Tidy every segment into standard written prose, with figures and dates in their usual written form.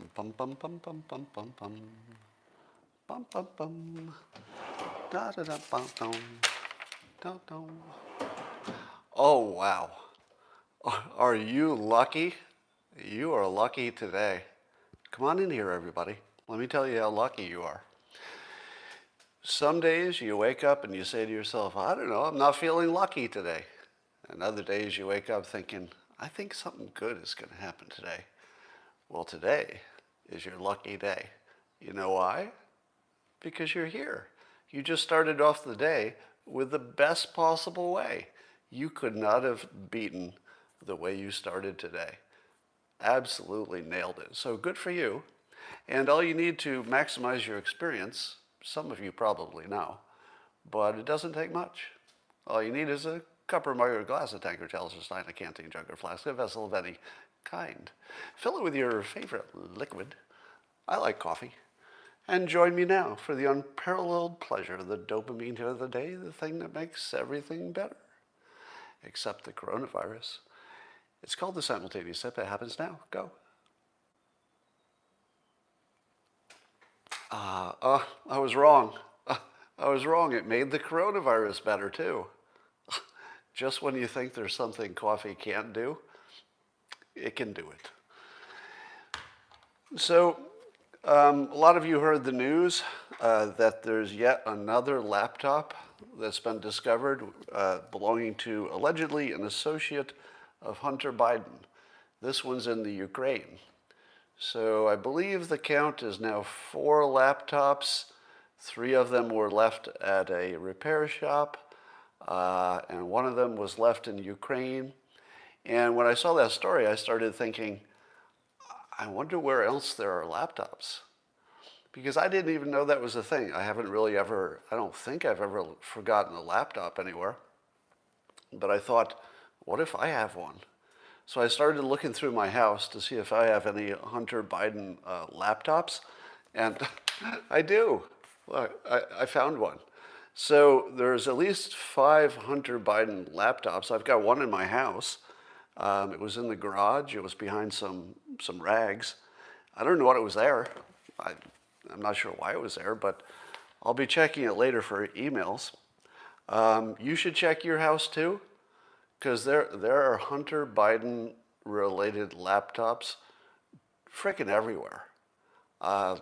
Bum bum bum bum bum bum bum bum bum bum da da da bum dum dum dum. Oh wow! Are you lucky? You are lucky today. Come on in here, everybody. Let me tell you how lucky you are. Some days you wake up and you say to yourself, I don't know, I'm not feeling lucky today. And other days you wake up thinking, I think something good is going to happen today. Well, today is your lucky day. You know why? Because you're here. You just started off the day with the best possible way. You could not have beaten the way you started today. Absolutely nailed it. So good for you. And all you need to maximize your experience, some of you probably know, but it doesn't take much. All you need is a cup or mug or glass, a tankard, chalice or stein, a canteen, jug or flask, a vessel of any kind. Fill it with your favorite liquid. I like coffee. And join me now for the unparalleled pleasure, the dopamine hit of the day, the thing that makes everything better, except the coronavirus. It's called the simultaneous sip. It happens now. Go. I was wrong. I was wrong. It made the coronavirus better too. Just when you think there's something coffee can't do, it can do it. So, a lot of you heard the news that there's yet another laptop that's been discovered belonging to allegedly an associate of Hunter Biden. This one's in the Ukraine. So I believe the count is now 4 laptops. 3 of them were left at a repair shop, and 1 of them was left in Ukraine. And when I saw that story, I started thinking, I wonder where else there are laptops. Because I didn't even know that was a thing. I don't think I've ever forgotten a laptop anywhere. But I thought, what if I have one? So I started looking through my house to see if I have any Hunter Biden laptops, and I do. Look, I found one. So there's at least 5 Hunter Biden laptops. I've got one in my house. It was in the garage. It was behind some rags. I don't know what it was there. I'm not sure why it was there, but I'll be checking it later for emails. You should check your house too, because there are Hunter Biden related laptops frickin' everywhere.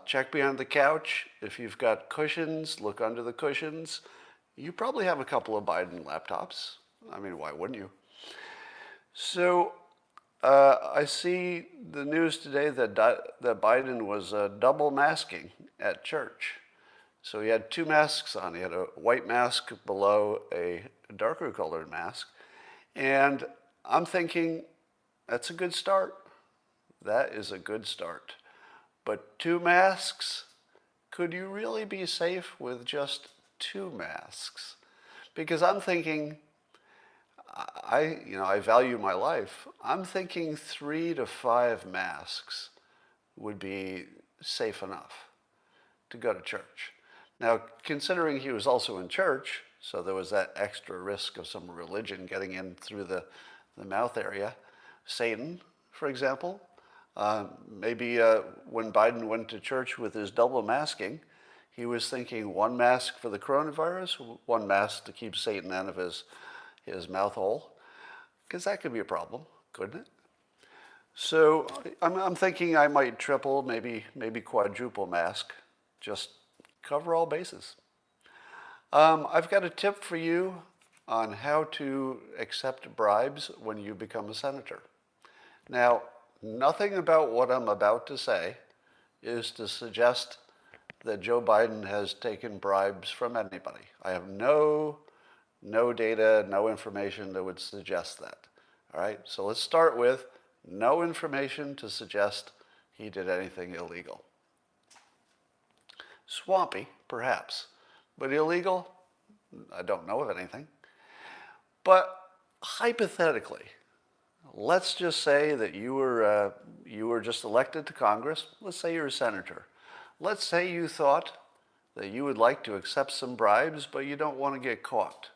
Check behind the couch. If you've got cushions, look under the cushions. You probably have a couple of Biden laptops. I mean, why wouldn't you? So I see the news today that Biden was double masking at church. So he had 2 masks on. He had a white mask below a darker colored mask. And I'm thinking, that's a good start. That is a good start. But 2 masks? Could you really be safe with just 2 masks? Because I'm thinking, I value my life. I'm thinking 3 to 5 masks would be safe enough to go to church. Now, considering he was also in church, so there was that extra risk of some religion getting in through the mouth area. Satan, for example, maybe when Biden went to church with his double masking, he was thinking 1 mask for the coronavirus, 1 mask to keep Satan out of his mouth hole, because that could be a problem, couldn't it? So I'm thinking I might triple, maybe quadruple mask, just cover all bases. I've got a tip for you on how to accept bribes when you become a senator. Now, nothing about what I'm about to say is to suggest that Joe Biden has taken bribes from anybody. I have no data, no information that would suggest that. All right, so let's start with no information to suggest he did anything illegal. Swampy, perhaps. But illegal? I don't know of anything. But hypothetically, let's just say that you were just elected to Congress. Let's say you're a senator. Let's say you thought that you would like to accept some bribes, but you don't want to get caught.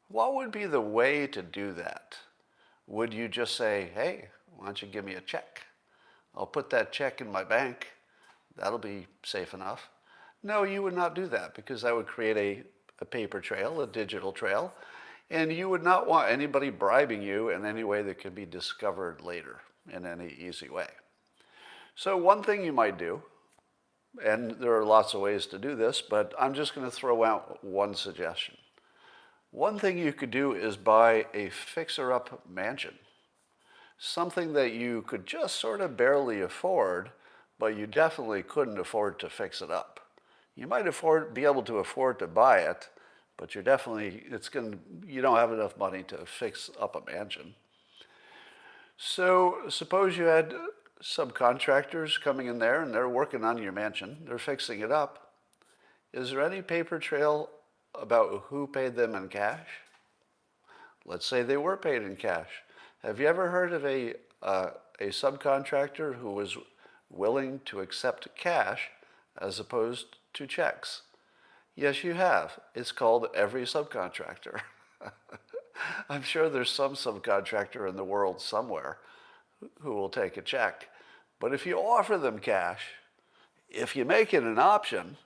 What would be the way to do that? Would you just say, hey, why don't you give me a check? I'll put that check in my bank. That'll be safe enough. No, you would not do that because that would create a paper trail, a digital trail, and you would not want anybody bribing you in any way that could be discovered later in any easy way. So one thing you might do, and there are lots of ways to do this, but I'm just going to throw out one suggestion. One thing you could do is buy a fixer-up mansion, something that you could just sort of barely afford, but you definitely couldn't afford to fix it up. You might be able to afford to buy it, but you don't have enough money to fix up a mansion. So suppose you had subcontractors coming in there and they're working on your mansion, they're fixing it up. Is there any paper trail about who paid them in cash? Let's say they were paid in cash. Have you ever heard of a subcontractor who was willing to accept cash as opposed to checks? Yes, you have. It's called every subcontractor. I'm sure there's some subcontractor in the world somewhere who will take a check. But if you offer them cash, if you make it an option,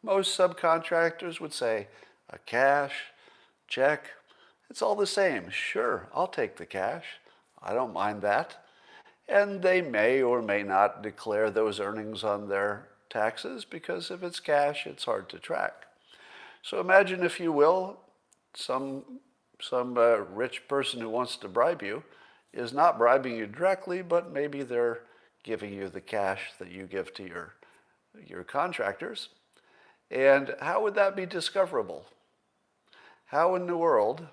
most subcontractors would say a cash, check, it's all the same. Sure, I'll take the cash. I don't mind that. And they may or may not declare those earnings on their taxes because if it's cash, it's hard to track. So imagine, if you will, some rich person who wants to bribe you is not bribing you directly, but maybe they're giving you the cash that you give to your contractors. And how would that be discoverable? How in the world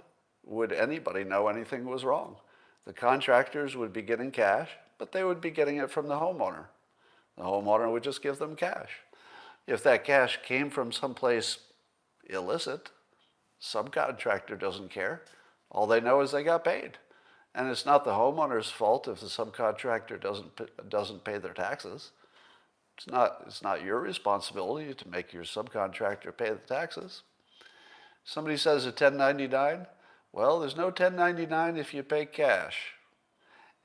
would anybody know anything was wrong? The contractors would be getting cash, but they would be getting it from the homeowner. The homeowner would just give them cash. If that cash came from someplace illicit, subcontractor doesn't care. All they know is they got paid. And it's not the homeowner's fault if the subcontractor doesn't pay their taxes. It's not your responsibility to make your subcontractor pay the taxes. Somebody says a 1099. Well, there's no 1099 if you pay cash.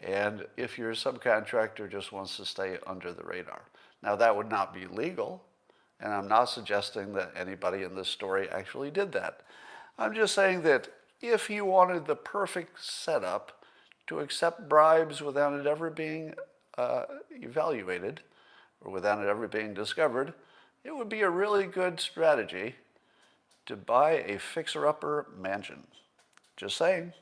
And if your subcontractor just wants to stay under the radar. Now, that would not be legal, and I'm not suggesting that anybody in this story actually did that. I'm just saying that if you wanted the perfect setup to accept bribes without it ever being evaluated or without it ever being discovered, it would be a really good strategy to buy a fixer-upper mansion. Just saying.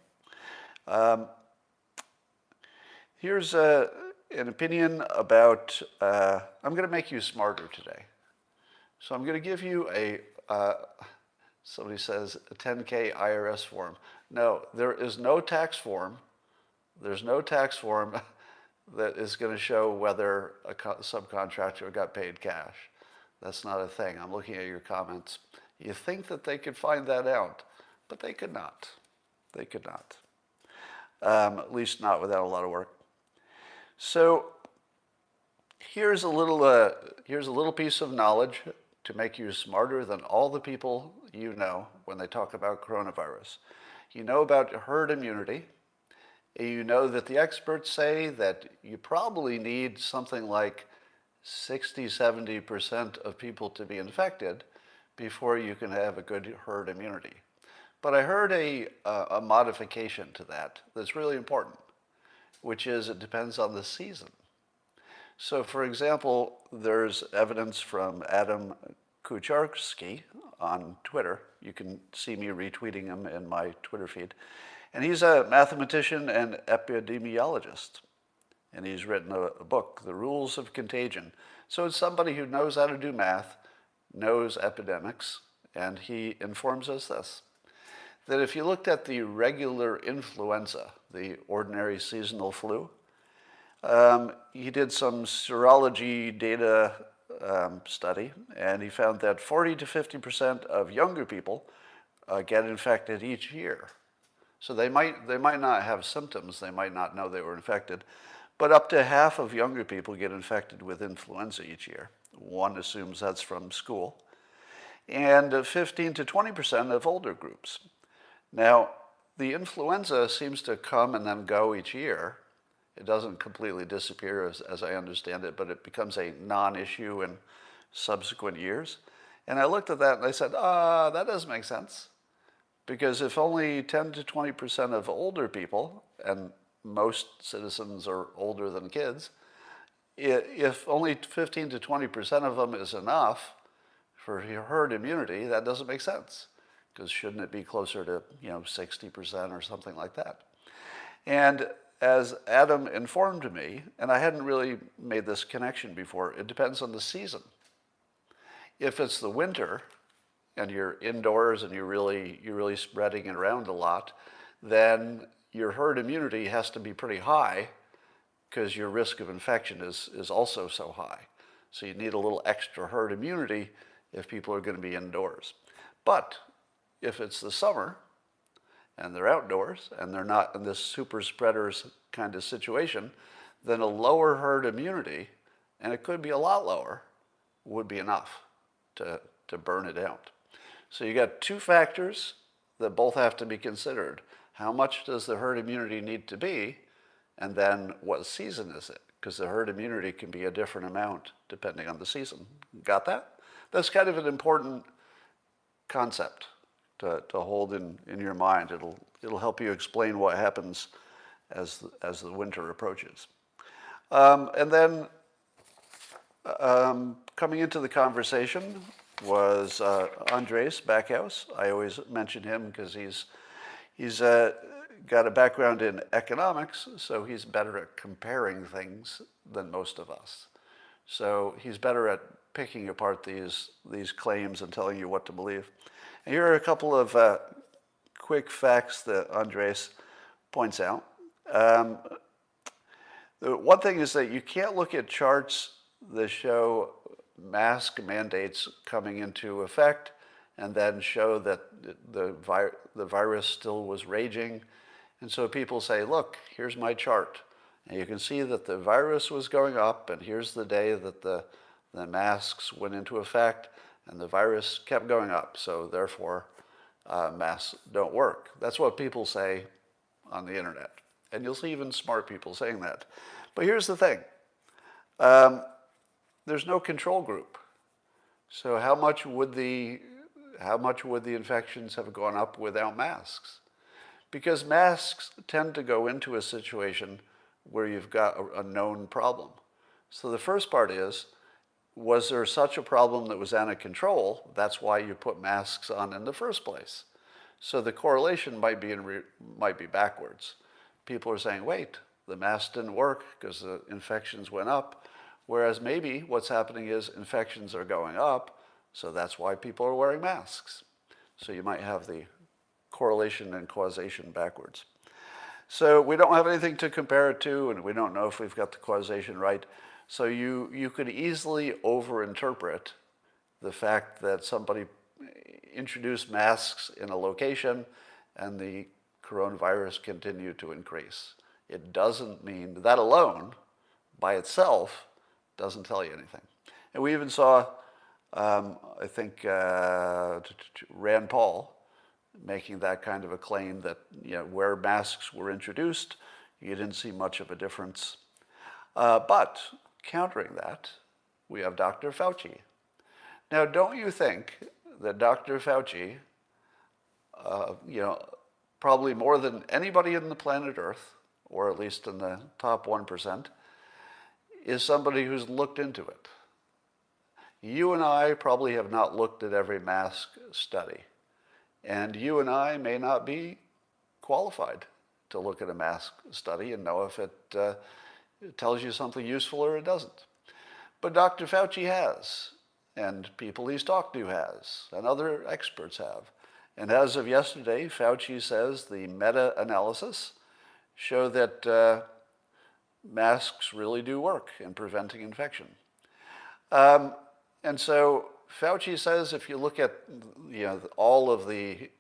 Here's an opinion about, I'm going to make you smarter today. So I'm going to give you somebody says a 10K IRS form. No, there is no tax form. There's no tax form that is going to show whether a subcontractor got paid cash. That's not a thing. I'm looking at your comments. You think that they could find that out, but they could not. They could not. At least not without a lot of work. So here's a little piece of knowledge to make you smarter than all the people you know when they talk about coronavirus. You know about herd immunity. You know that the experts say that you probably need something like 60-70% of people to be infected before you can have a good herd immunity. But I heard a modification to that that's really important, which is it depends on the season. So, for example, there's evidence from Adam Kucharski on Twitter. You can see me retweeting him in my Twitter feed. And he's a mathematician and epidemiologist. And he's written a book, The Rules of Contagion. So it's somebody who knows how to do math, knows epidemics, and he informs us this, that if you looked at the regular influenza, the ordinary seasonal flu, he did some serology data study, and he found that 40 to 50% of younger people get infected each year. So they might not have symptoms, they might not know they were infected, but up to half of younger people get infected with influenza each year. One assumes that's from school. And 15 to 20% of older groups. Now, the influenza seems to come and then go each year, It doesn't completely disappear, as I understand it, but it becomes a non-issue in subsequent years. And I looked at that and I said, that doesn't make sense. Because if only 10 to 20% of older people, and most citizens are older than kids, if only 15 to 20% of them is enough for herd immunity, that doesn't make sense. Because shouldn't it be closer to 60% or something like that? And as Adam informed me, and I hadn't really made this connection before, it depends on the season. If it's the winter and you're indoors and you're really spreading it around a lot, then your herd immunity has to be pretty high because your risk of infection is also so high. So you need a little extra herd immunity if people are going to be indoors. But if it's the summer and they're outdoors and they're not in this super spreaders kind of situation, then a lower herd immunity, and it could be a lot lower, would be enough to burn it out. So you got two factors that both have to be considered. How much does the herd immunity need to be? And then what season is it? Because the herd immunity can be a different amount depending on the season. Got that? That's kind of an important concept to hold in your mind. It'll help you explain what happens as the winter approaches. And then coming into the conversation was Andres Backhouse. I always mention him because he's got a background in economics, so he's better at comparing things than most of us. So he's better at picking apart these claims and telling you what to believe. And here are a couple of quick facts that Andres points out. The one thing is that you can't look at charts that show mask mandates coming into effect and then show that the virus still was raging. And so people say, look, here's my chart. And you can see that the virus was going up, and here's the day that the masks went into effect, and the virus kept going up. So therefore, masks don't work. That's what people say on the internet. And you'll see even smart people saying that. But here's the thing. There's no control group. So how much would the infections have gone up without masks? Because masks tend to go into a situation where you've got a known problem. So the first part is, was there such a problem that was out of control? That's why you put masks on in the first place. So the correlation might be backwards. People are saying, wait, the mask didn't work because the infections went up. Whereas maybe what's happening is infections are going up, so that's why people are wearing masks. So you might have the correlation and causation backwards. So we don't have anything to compare it to, and we don't know if we've got the causation right. So you could easily overinterpret the fact that somebody introduced masks in a location and the coronavirus continued to increase. It doesn't mean that alone, by itself, doesn't tell you anything. And we even saw, I think, Rand Paul making that kind of a claim that where masks were introduced, you didn't see much of a difference. But countering that, we have Dr. Fauci. Now, don't you think that Dr. Fauci, probably more than anybody in the planet Earth, or at least in the top 1%, is somebody who's looked into it? You and I probably have not looked at every mask study. And you and I may not be qualified to look at a mask study and know if it tells you something useful or it doesn't. But Dr. Fauci has, and people he's talked to has, and other experts have. And as of yesterday, Fauci says the meta-analysis show that masks really do work in preventing infection. And so Fauci says if you look at all of the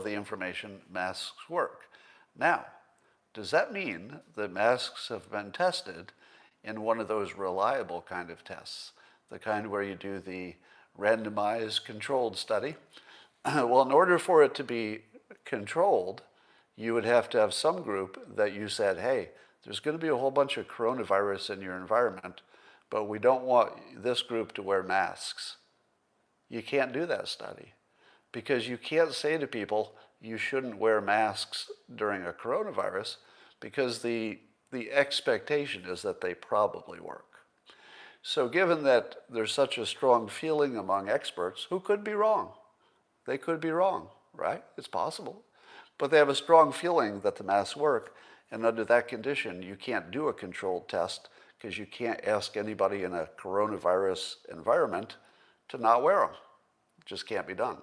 information, masks work. Now, does that mean that masks have been tested in one of those reliable kind of tests, the kind where you do the randomized controlled study? Well, in order for it to be controlled, you would have to have some group that you said, hey, There's going to be a whole bunch of coronavirus in your environment, but we don't want this group to wear masks. You can't do that study because you can't say to people you shouldn't wear masks during a coronavirus because the expectation is that they probably work. So given that there's such a strong feeling among experts, who could be wrong? They could be wrong, right? It's possible. But they have a strong feeling that the masks work, and under that condition, you can't do a controlled test because you can't ask anybody in a coronavirus environment to not wear them. It just can't be done.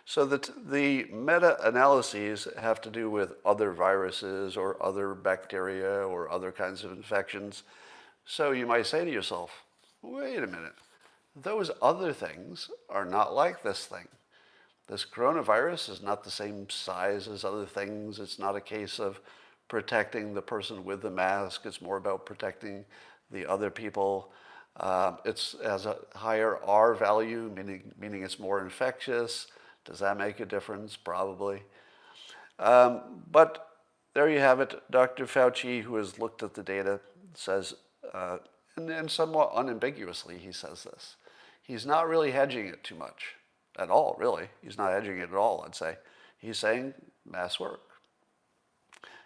So the meta-analyses have to do with other viruses or other bacteria or other kinds of infections. So you might say to yourself, wait a minute, those other things are not like this thing. This coronavirus is not the same size as other things. It's not a case of protecting the person with the mask. It's more about protecting the other people. It has a higher R value, meaning it's more infectious. Does that make a difference? Probably. But there you have it. Dr. Fauci, who has looked at the data, says, and somewhat unambiguously he says this, he's not really hedging it too much at all, really. He's not hedging it at all, I'd say. He's saying masks work.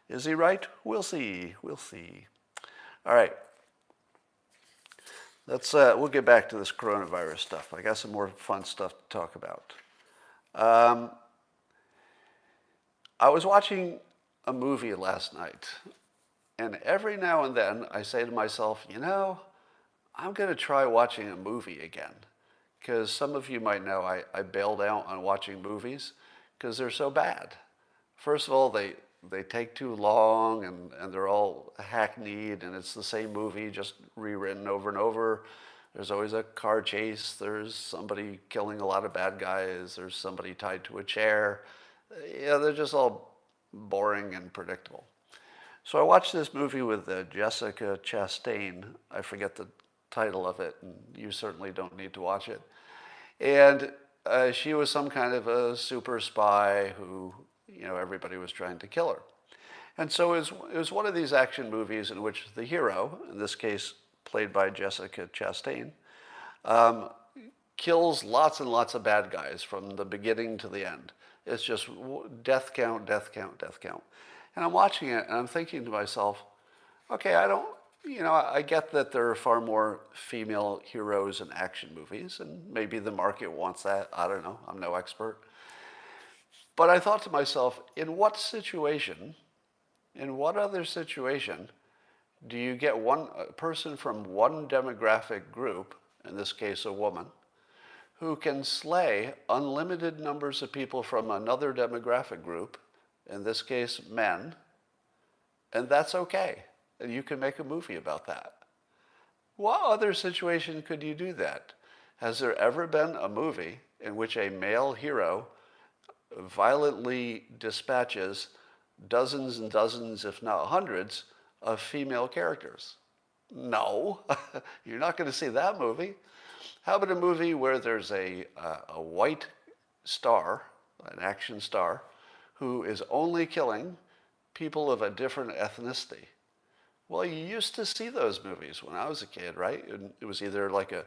Is he right? We'll see. We'll see. All right. We'll get back to this coronavirus stuff. I got some more fun stuff to talk about. I was watching a movie last night, and every now and then I say to myself, I'm going to try watching a movie again. Because some of you might know I bailed out on watching movies because they're so bad. First of all, they take too long and they're all hackneyed and it's the same movie just rewritten over and over. There's always a car chase. There's somebody killing a lot of bad guys. There's somebody tied to a chair. Yeah, they're just all boring and predictable. So I watched this movie with Jessica Chastain. I forget the title of it, and you certainly don't need to watch it. And she was some kind of a super spy who, everybody was trying to kill her. And so it was one of these action movies in which the hero, in this case played by Jessica Chastain, kills lots and lots of bad guys from the beginning to the end. It's just death count, death count, death count. And I'm watching it and I'm thinking to myself, okay, I get that there are far more female heroes in action movies, and maybe the market wants that. I don't know. I'm no expert. But I thought to myself, in what other situation, do you get a person from one demographic group, in this case a woman, who can slay unlimited numbers of people from another demographic group, in this case men, and that's okay? And you can make a movie about that. What other situation could you do that? Has there ever been a movie in which a male hero violently dispatches dozens and dozens, if not hundreds, of female characters? No, you're not going to see that movie. How about a movie where there's a white star, an action star, who is only killing people of a different ethnicity? Well, you used to see those movies when I was a kid, right? And it was either like a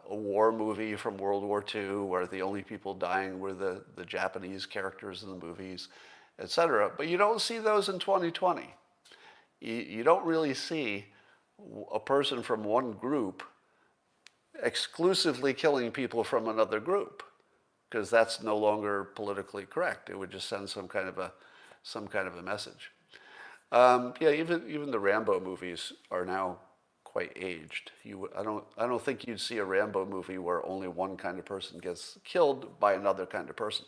war movie from World War II where the only people dying were the Japanese characters in the movies, etc. But you don't see those in 2020. You don't really see a person from one group exclusively killing people from another group, because that's no longer politically correct. It would just send some kind of a message. Even the Rambo movies are now quite aged. I don't think you'd see a Rambo movie where only one kind of person gets killed by another kind of person.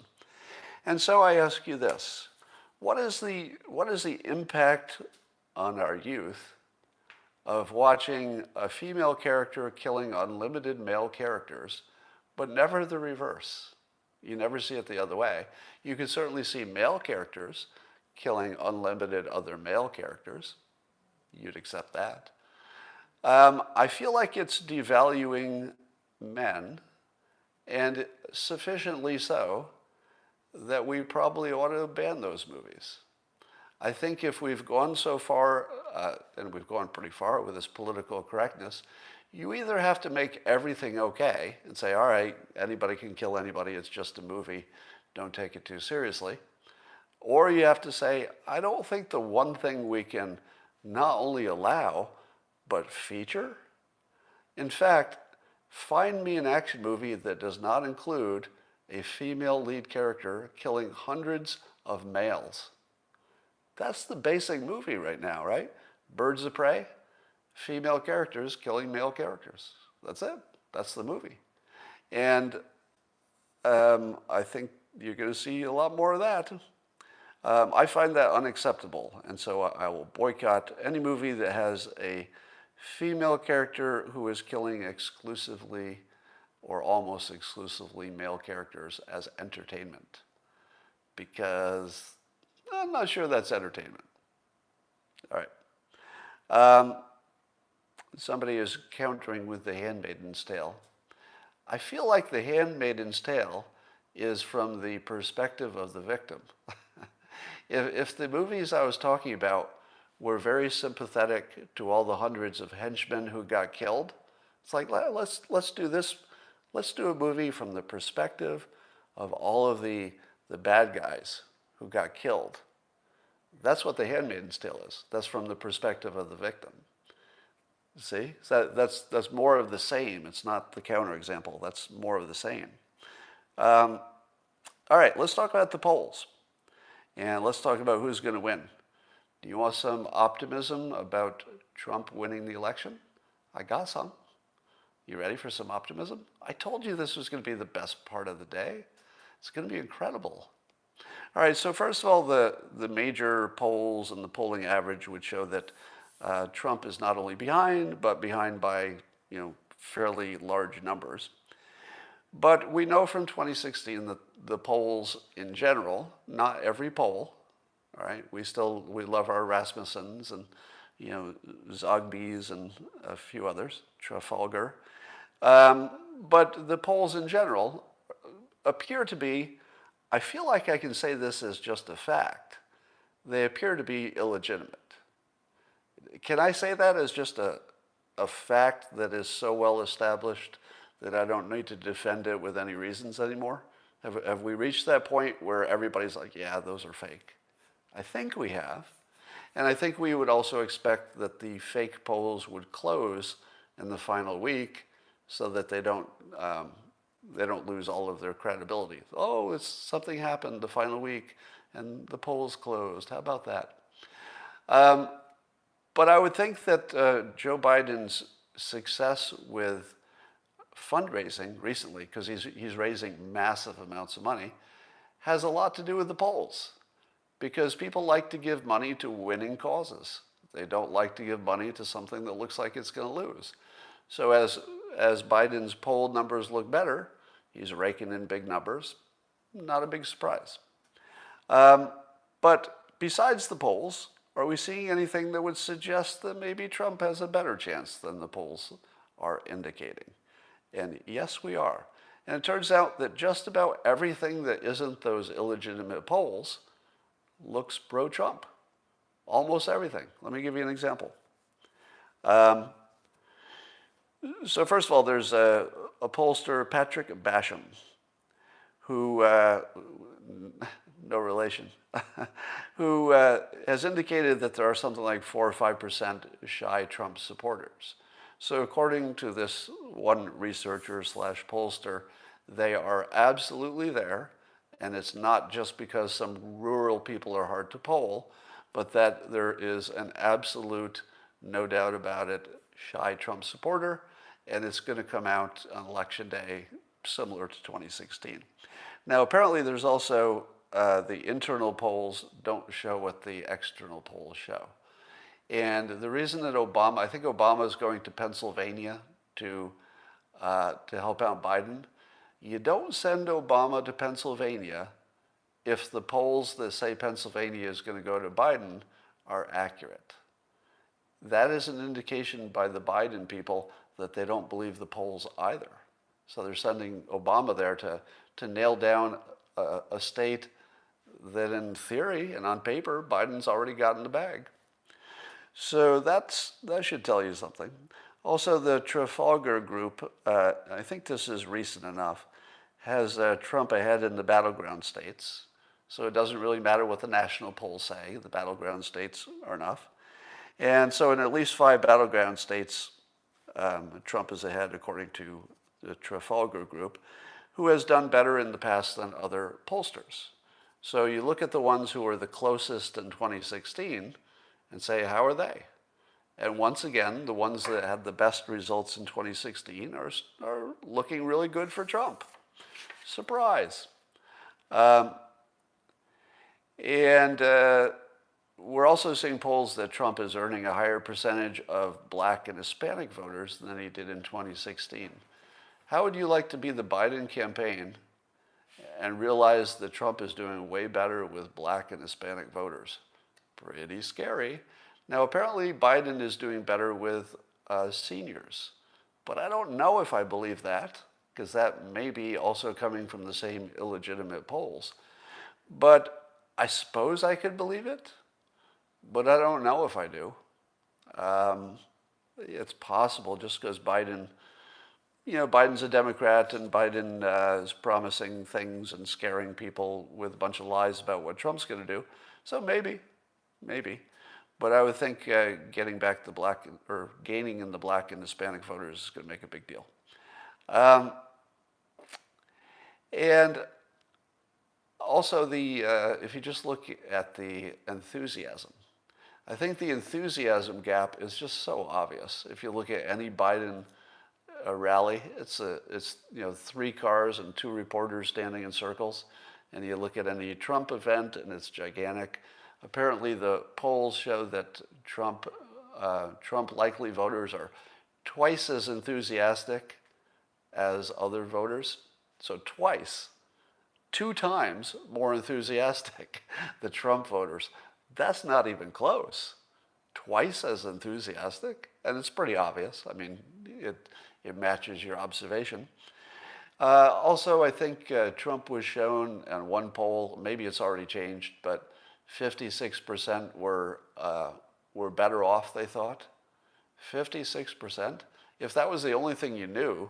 And so I ask you this: what is the impact on our youth of watching a female character killing unlimited male characters, but never the reverse? You never see it the other way. You can certainly see male characters killing unlimited other male characters. You'd accept that. I feel like it's devaluing men, and sufficiently so that we probably ought to ban those movies. I think if we've gone so far, and we've gone pretty far with this political correctness, you either have to make everything okay and say, all right, anybody can kill anybody, it's just a movie, don't take it too seriously. Or you have to say, I don't think the one thing we can not only allow, but feature. In fact, find me an action movie that does not include a female lead character killing hundreds of males. That's the basic movie right now, right? Birds of Prey, female characters killing male characters. That's it. That's the movie. And I think you're going to see a lot more of that. I find that unacceptable, and so I will boycott any movie that has a female character who is killing exclusively or almost exclusively male characters as entertainment, because I'm not sure that's entertainment. All right. Somebody is countering with The Handmaid's Tale. I feel like The Handmaid's Tale is from the perspective of the victim. If the movies I was talking about were very sympathetic to all the hundreds of henchmen who got killed, it's like, let's do this. Let's do a movie from the perspective of all of the bad guys who got killed. That's what The Handmaid's Tale is. That's from the perspective of the victim. See? So that's more of the same. It's not the counterexample. That's more of the same. All right, let's talk about the polls. And let's talk about who's going to win. Do you want some optimism about Trump winning the election? I got some. You ready for some optimism? I told you this was going to be the best part of the day. It's going to be incredible. All right, so first of all, the major polls and the polling average would show that Trump is not only behind, but behind by fairly large numbers. But we know from 2016 that the polls in general, not every poll, all right, we love our Rasmussens and Zogbys and a few others, Trafalgar, but the polls in general appear to be, I feel like I can say this as just a fact, they appear to be illegitimate. Can I say that as just a fact that is so well established that I don't need to defend it with any reasons anymore? Have we reached that point where everybody's like, yeah, those are fake? I think we have. And I think we would also expect that the fake polls would close in the final week so that they don't lose all of their credibility. Oh, something happened the final week and the polls closed. How about that? But I would think that Joe Biden's success with fundraising recently, because he's raising massive amounts of money, has a lot to do with the polls. Because people like to give money to winning causes. They don't like to give money to something that looks like it's going to lose. So as Biden's poll numbers look better, he's raking in big numbers. Not a big surprise. But besides the polls, are we seeing anything that would suggest that maybe Trump has a better chance than the polls are indicating? And yes, we are. And it turns out that just about everything that isn't those illegitimate polls looks pro-Trump. Almost everything. Let me give you an example. So first of all, there's a pollster, Patrick Basham, who, no relation, who has indicated that there are something like 4 or 5% shy Trump supporters. So according to this one researcher / pollster, they are absolutely there. And it's not just because some rural people are hard to poll, but that there is an absolute, no doubt about it, shy Trump supporter, and it's going to come out on Election Day similar to 2016. Now, apparently there's also the internal polls don't show what the external polls show. And the reason that I think Obama is going to Pennsylvania to help out Biden. You don't send Obama to Pennsylvania if the polls that say Pennsylvania is going to go to Biden are accurate. That is an indication by the Biden people that they don't believe the polls either. So they're sending Obama there to nail down a state that in theory and on paper, Biden's already got in the bag. So that should tell you something. Also, the Trafalgar Group, I think this is recent enough, has Trump ahead in the battleground states. So it doesn't really matter what the national polls say. The battleground states are enough. And so in at least 5 battleground states, Trump is ahead according to the Trafalgar Group, who has done better in the past than other pollsters. So you look at the ones who were the closest in 2016 and say, how are they? And once again, the ones that had the best results in 2016 are looking really good for Trump. Surprise. We're also seeing polls that Trump is earning a higher percentage of black and Hispanic voters than he did in 2016. How would you like to be the Biden campaign and realize that Trump is doing way better with black and Hispanic voters? Pretty scary. Now, apparently Biden is doing better with seniors, but I don't know if I believe that, because that may be also coming from the same illegitimate polls. But I suppose I could believe it, but I don't know if I do. It's possible just because Biden's a Democrat and Biden is promising things and scaring people with a bunch of lies about what Trump's going to do. So maybe. But I would think getting back the black or gaining in the black and Hispanic voters is going to make a big deal. And also if you just look at the enthusiasm, I think the enthusiasm gap is just so obvious. If you look at any Biden rally, it's 3 cars and 2 reporters standing in circles. And you look at any Trump event and it's gigantic. Apparently the polls show that Trump likely voters are twice as enthusiastic as other voters. So 2 times more enthusiastic, the Trump voters. That's not even close. Twice as enthusiastic, and it's pretty obvious. I mean, it matches your observation. Also, I think Trump was shown in one poll, maybe it's already changed, but 56% were better off, they thought. 56%? If that was the only thing you knew,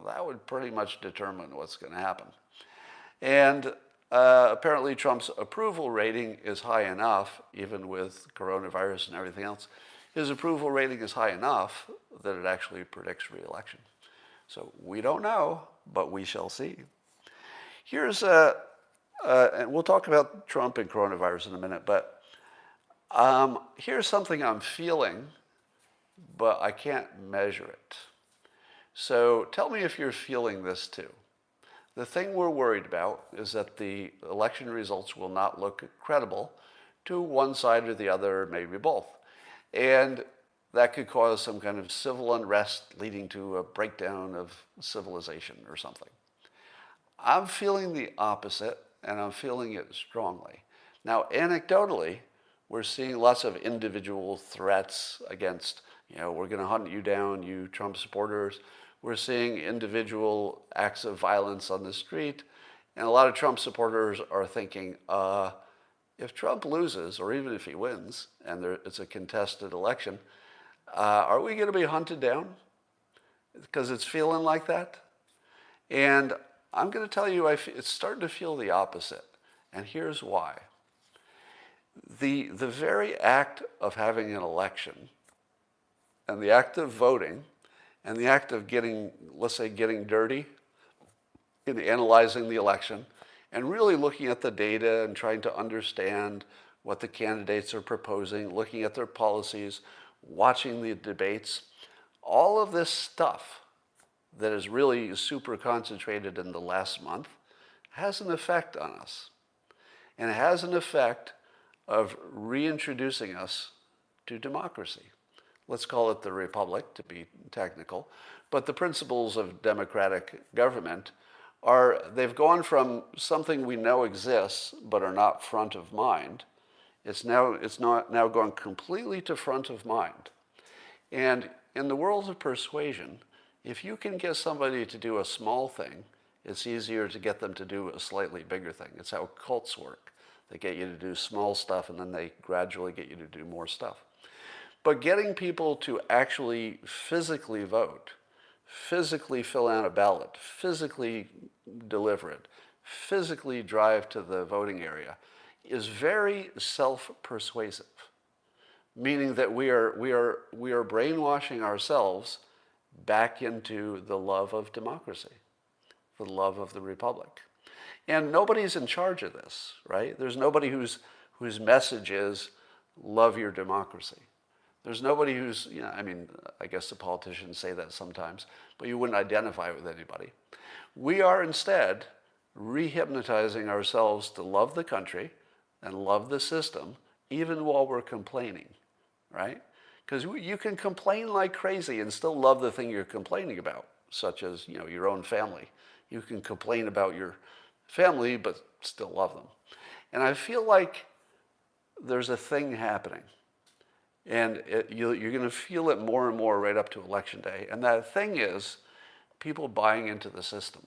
that would pretty much determine what's going to happen. And apparently Trump's approval rating is high enough, even with coronavirus and everything else. His approval rating is high enough that it actually predicts re-election. So we don't know, but we shall see. Here's and we'll talk about Trump and coronavirus in a minute, but here's something I'm feeling, but I can't measure it. So tell me if you're feeling this too. The thing we're worried about is that the election results will not look credible to one side or the other, maybe both. And that could cause some kind of civil unrest leading to a breakdown of civilization or something. I'm feeling the opposite, and I'm feeling it strongly. Now, anecdotally, we're seeing lots of individual threats against, we're going to hunt you down, you Trump supporters. We're seeing individual acts of violence on the street. And a lot of Trump supporters are thinking, if Trump loses, or even if he wins, and it's a contested election, are we going to be hunted down? Because it's feeling like that. And I'm going to tell you, it's starting to feel the opposite. And here's why. The very act of having an election, and the act of voting, and the act of getting dirty in analyzing the election, and really looking at the data and trying to understand what the candidates are proposing, looking at their policies, watching the debates, all of this stuff that is really super concentrated in the last month has an effect on us. And it has an effect of reintroducing us to democracy. Let's call it the republic, to be technical. But the principles of democratic government they've gone from something we know exists but are not front of mind. It's now gone completely to front of mind. And in the world of persuasion, if you can get somebody to do a small thing, it's easier to get them to do a slightly bigger thing. It's how cults work. They get you to do small stuff, and then they gradually get you to do more stuff. But getting people to actually physically vote, physically fill out a ballot, physically deliver it, physically drive to the voting area is very self-persuasive, meaning that we are brainwashing ourselves back into the love of democracy, the love of the republic. And nobody's in charge of this, right? There's nobody whose message is love your democracy. There's nobody who's, I mean, I guess the politicians say that sometimes, but you wouldn't identify with anybody. We are instead rehypnotizing ourselves to love the country and love the system, even while we're complaining, right? Because you can complain like crazy and still love the thing you're complaining about, such as, your own family. You can complain about your family, but still love them. And I feel like there's a thing happening. And you're going to feel it more and more right up to Election Day. And that thing is people buying into the system.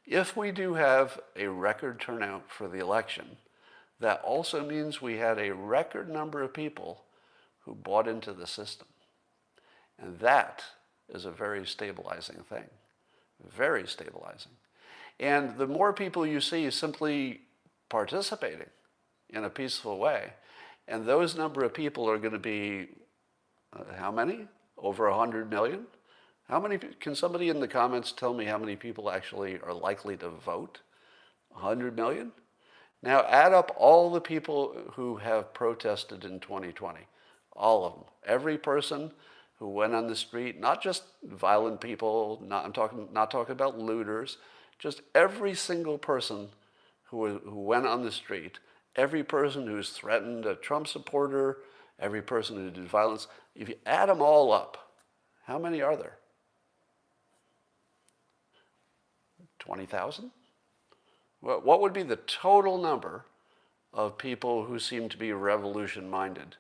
If we do have a record turnout for the election, that also means we had a record number of people who bought into the system. And that is a very stabilizing thing. Very stabilizing. And the more people you see simply participating in a peaceful way, and those number of people are going to be, how many? Over 100 million? How many? Can somebody in the comments tell me how many people actually are likely to vote? 100 million? Now add up all the people who have protested in 2020. All of them. Every person who went on the street, not just violent people, not talking about looters, just every single person who went on the street, every person who's threatened a Trump supporter, every person who did violence, if you add them all up, how many are there? 20,000? What would be the total number of people who seem to be revolution-minded,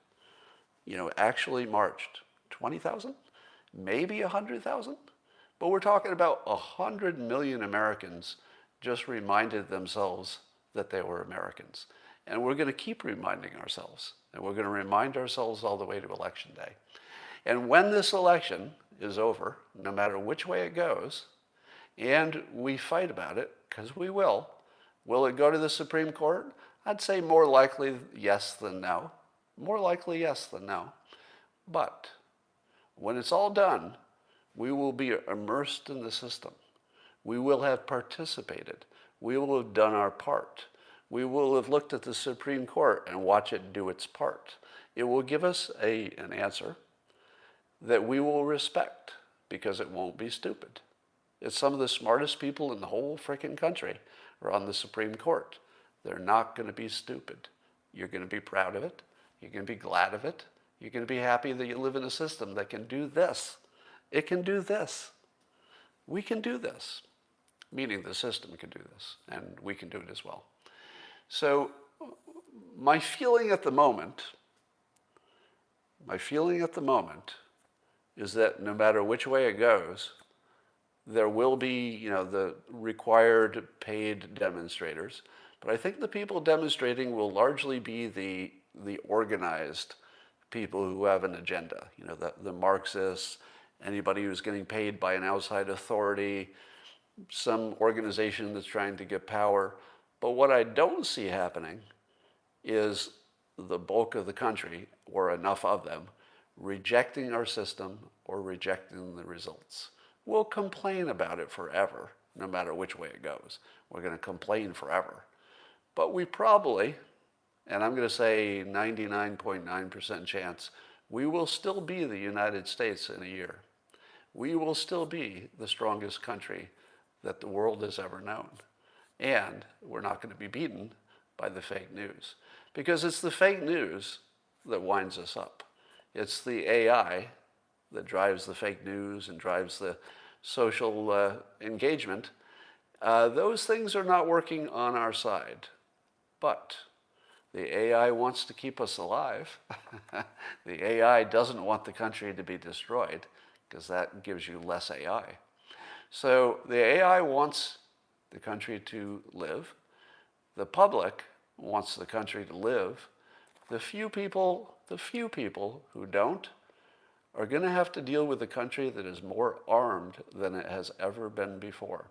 actually marched? 20,000? Maybe 100,000? But we're talking about 100 million Americans just reminded themselves that they were Americans. And we're going to keep reminding ourselves. And we're going to remind ourselves all the way to Election Day. And when this election is over, no matter which way it goes, and we fight about it, because we will it go to the Supreme Court? I'd say more likely yes than no. More likely yes than no. But when it's all done, we will be immersed in the system. We will have participated. We will have done our part. We will have looked at the Supreme Court and watch it do its part. It will give us an answer that we will respect because it won't be stupid. It's some of the smartest people in the whole freaking country are on the Supreme Court. They're not going to be stupid. You're going to be proud of it. You're going to be glad of it. You're going to be happy that you live in a system that can do this. It can do this. We can do this. Meaning the system can do this, and we can do it as well. So my feeling at the moment is that no matter which way it goes, there will be, the required paid demonstrators. But I think the people demonstrating will largely be the organized people who have an agenda. The Marxists, anybody who's getting paid by an outside authority, some organization that's trying to get power. But what I don't see happening is the bulk of the country, or enough of them, rejecting our system or rejecting the results. We'll complain about it forever, no matter which way it goes. We're going to complain forever. But we probably, and I'm going to say 99.9% chance, we will still be the United States in a year. We will still be the strongest country that the world has ever known. And we're not going to be beaten by the fake news. Because it's the fake news that winds us up. It's the AI that drives the fake news and drives the social engagement. Those things are not working on our side. But the AI wants to keep us alive. The AI doesn't want the country to be destroyed, because that gives you less AI. So the AI wants the country to live. The public wants the country to live. The few people who don't are going to have to deal with a country that is more armed than it has ever been before.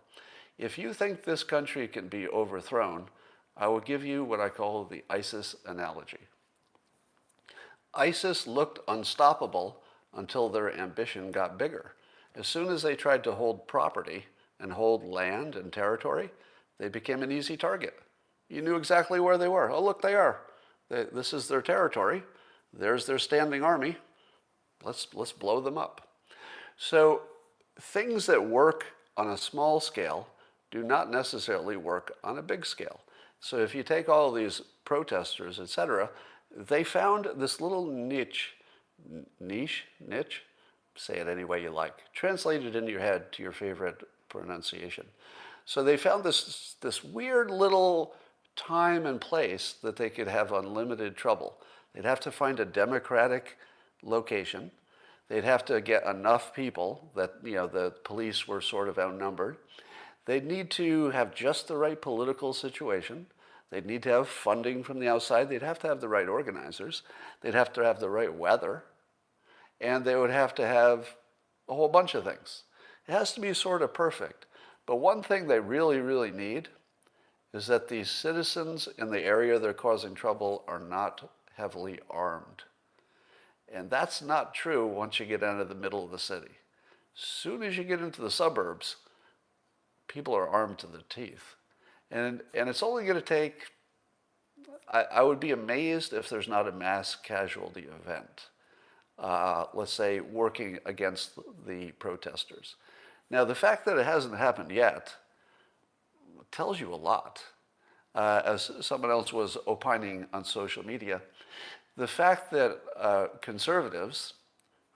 If you think this country can be overthrown, I will give you what I call the ISIS analogy. ISIS looked unstoppable until their ambition got bigger. As soon as they tried to hold property and hold land and territory, they became an easy target. You knew exactly where they were. Oh, look, they are. This is their territory. There's their standing army. Let's blow them up. So things that work on a small scale do not necessarily work on a big scale. So if you take all these protesters, etc., they found this little niche, say it any way you like. Translate it into your head to your favorite pronunciation. So they found this weird little time and place that they could have unlimited trouble. They'd have to find a democratic location. They'd have to get enough people that, the police were sort of outnumbered. They'd need to have just the right political situation. They'd need to have funding from the outside. They'd have to have the right organizers. They'd have to have the right weather. And they would have to have a whole bunch of things. It has to be sort of perfect. But one thing they really, really need is that the citizens in the area they're causing trouble are not heavily armed. And that's not true once you get into the middle of the city. As soon as you get into the suburbs, people are armed to the teeth. And it's only going to take, I would be amazed if there's not a mass casualty event, let's say, working against the protesters. Now, the fact that it hasn't happened yet tells you a lot. As someone else was opining on social media, the fact that conservatives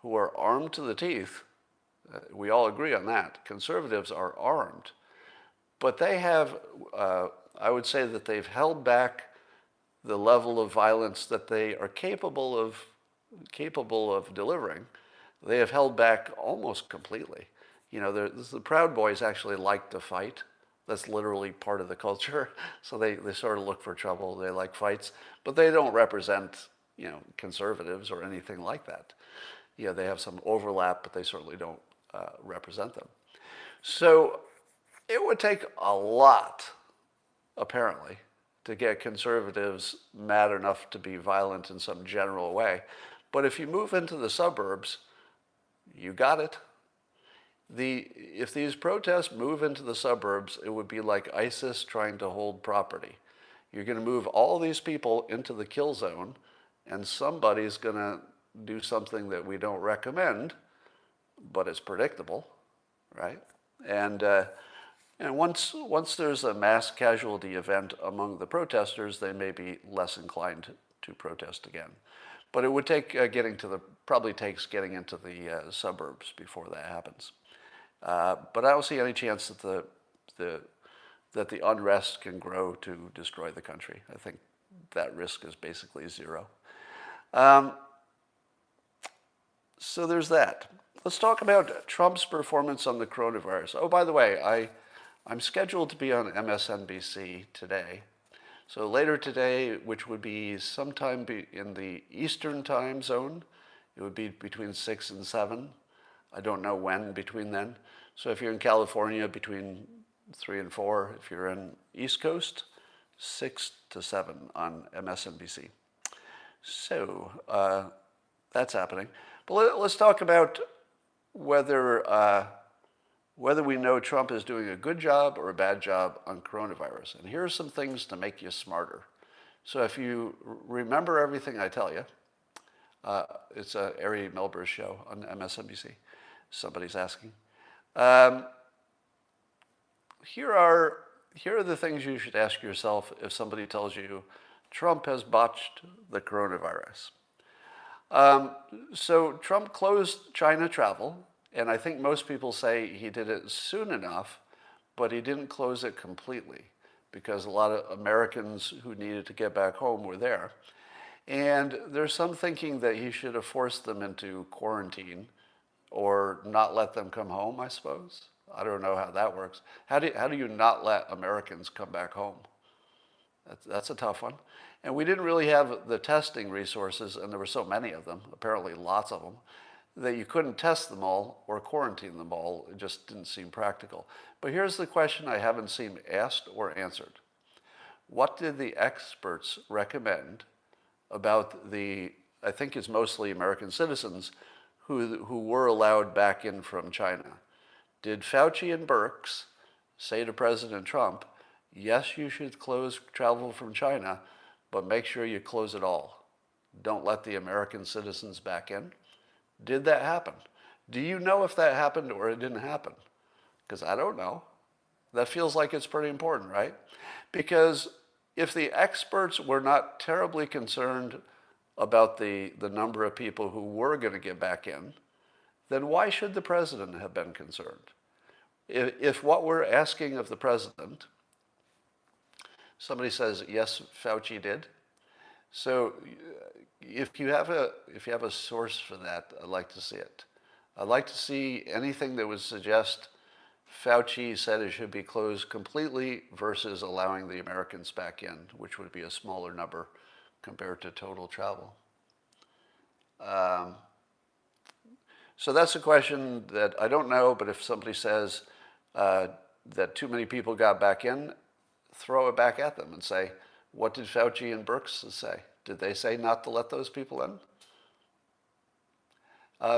who are armed to the teeth, we all agree on that, conservatives are armed, but they have, I would say that they've held back the level of violence that they are capable of delivering. They have held back almost completely. The Proud Boys actually like to fight. That's literally part of the culture. So they sort of look for trouble. They like fights, but they don't represent, conservatives or anything like that. They have some overlap, but they certainly don't represent them. So it would take a lot, apparently, to get conservatives mad enough to be violent in some general way. But if you move into the suburbs, you got it. If these protests move into the suburbs, it would be like ISIS trying to hold property. You're going to move all these people into the kill zone, and somebody's going to do something that we don't recommend, but it's predictable, right? And once there's a mass casualty event among the protesters, they may be less inclined to protest again. But it would take probably takes getting into the suburbs before that happens. But I don't see any chance that the unrest can grow to destroy the country. I think that risk is basically zero. So there's that. Let's talk about Trump's performance on the coronavirus. Oh, by the way, I'm scheduled to be on MSNBC today. So later today, which would be sometime in the Eastern time zone, it would be between 6 and 7. I don't know when between then. So if you're in California, between 3 and 4. If you're in East Coast, 6 to 7 on MSNBC. So that's happening. But let's talk about whether we know Trump is doing a good job or a bad job on coronavirus. And here are some things to make you smarter. So if you remember everything I tell you, it's a Ari Melber's show on MSNBC. Somebody's asking. Here are the things you should ask yourself if somebody tells you Trump has botched the coronavirus. So Trump closed China travel, and I think most people say he did it soon enough, but he didn't close it completely because a lot of Americans who needed to get back home were there. And there's some thinking that he should have forced them into quarantine or not let them come home, I suppose. I don't know how that works. How do you not let Americans come back home? That's a tough one. And we didn't really have the testing resources, and there were so many of them, apparently lots of them, that you couldn't test them all or quarantine them all. It just didn't seem practical. But here's the question I haven't seen asked or answered. What did the experts recommend about the, I think it's mostly American citizens, who were allowed back in from China? Did Fauci and Birx say to President Trump, yes, you should close travel from China, but make sure you close it all. Don't let the American citizens back in? Did that happen? Do you know if that happened or it didn't happen? Because I don't know. That feels like it's pretty important, right? Because if the experts were not terribly concerned about the number of people who were going to get back in, then why should the president have been concerned? If what we're asking of the president, somebody says, yes, Fauci did. So if you have a source for that, I'd like to see it. I'd like to see anything that would suggest Fauci said it should be closed completely versus allowing the Americans back in, which would be a smaller number compared to total travel. So that's a question that I don't know, but if somebody says that too many people got back in, throw it back at them and say, what did Fauci and Birx say? Did they say not to let those people in?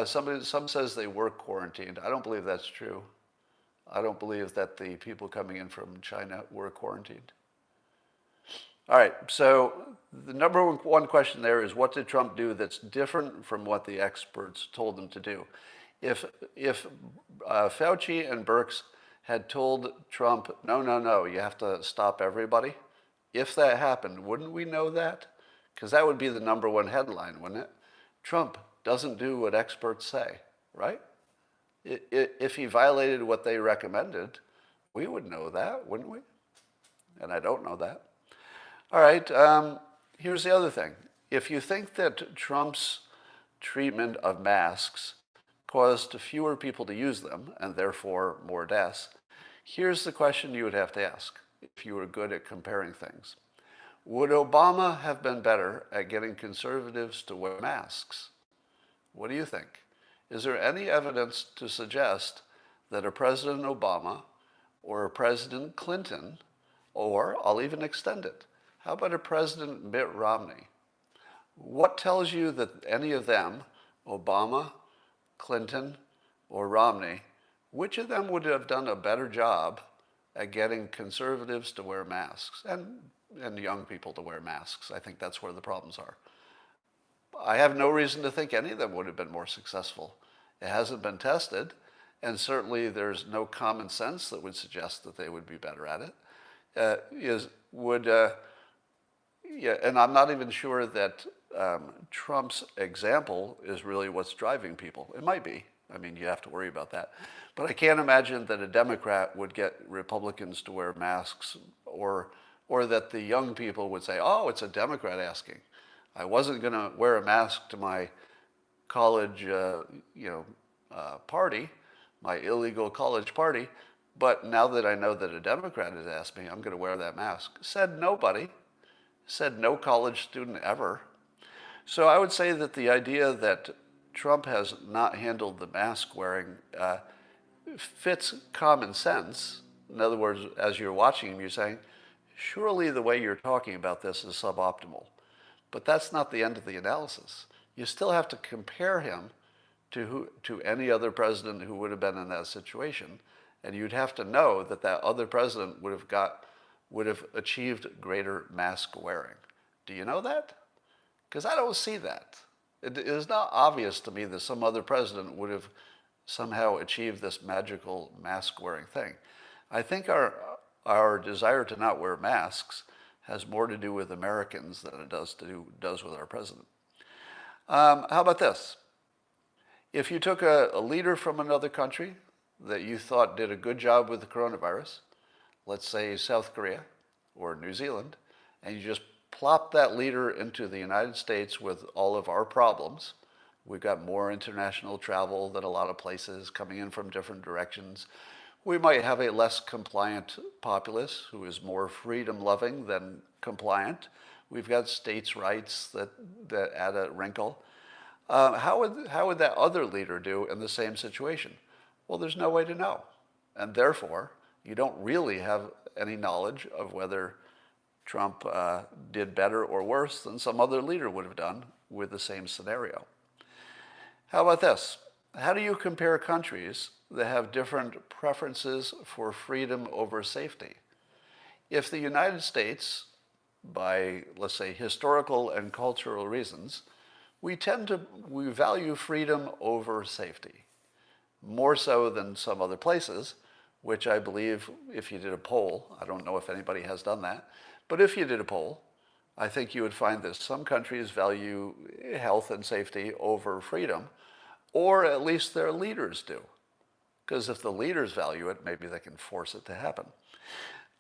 Some says they were quarantined. I don't believe that's true. I don't believe that the people coming in from China were quarantined. All right, so the number one question there is, what did Trump do that's different from what the experts told him to do? If Fauci and Birx had told Trump, no, you have to stop everybody, if that happened, wouldn't we know that? Because that would be the number one headline, wouldn't it? Trump doesn't do what experts say, right? If he violated what they recommended, we would know that, wouldn't we? And I don't know that. All right, here's the other thing. If you think that Trump's treatment of masks caused fewer people to use them, and therefore more deaths, here's the question you would have to ask if you were good at comparing things. Would Obama have been better at getting conservatives to wear masks? What do you think? Is there any evidence to suggest that a President Obama or a President Clinton, or I'll even extend it, how about a President Mitt Romney? What tells you that any of them, Obama, Clinton, or Romney, which of them would have done a better job at getting conservatives to wear masks and young people to wear masks? I think that's where the problems are. I have no reason to think any of them would have been more successful. It hasn't been tested, and certainly there's no common sense that would suggest that they would be better at it. And I'm not even sure that Trump's example is really what's driving people. It might be. I mean, you have to worry about that. But I can't imagine that a Democrat would get Republicans to wear masks, or that the young people would say, oh, it's a Democrat asking. I wasn't going to wear a mask to my college party, my illegal college party, but now that I know that a Democrat has asked me, I'm going to wear that mask. Said nobody. Said no college student ever. So I would say that the idea that Trump has not handled the mask wearing fits common sense. In other words, as you're watching him, you're saying, surely the way you're talking about this is suboptimal. But that's not the end of the analysis. You still have to compare him to any other president who would have been in that situation, and you'd have to know that that other president would have achieved greater mask wearing. Do you know that? Because I don't see that. It is not obvious to me that some other president would have somehow achieved this magical mask wearing thing. I think our desire to not wear masks has more to do with Americans than it does with our president. How about this? If you took a leader from another country that you thought did a good job with the coronavirus, let's say South Korea or New Zealand, and you just plop that leader into the United States with all of our problems. We've got more international travel than a lot of places coming in from different directions. We might have a less compliant populace who is more freedom-loving than compliant. We've got states' rights that add a wrinkle. How would that other leader do in the same situation? Well, there's no way to know. And therefore, you don't really have any knowledge of whether Trump did better or worse than some other leader would have done with the same scenario. How about this? How do you compare countries that have different preferences for freedom over safety? If the United States, by, let's say, historical and cultural reasons, we value freedom over safety, more so than some other places, which I believe if you did a poll, I don't know if anybody has done that, but if you did a poll, I think you would find that some countries value health and safety over freedom, or at least their leaders do. Because if the leaders value it, maybe they can force it to happen.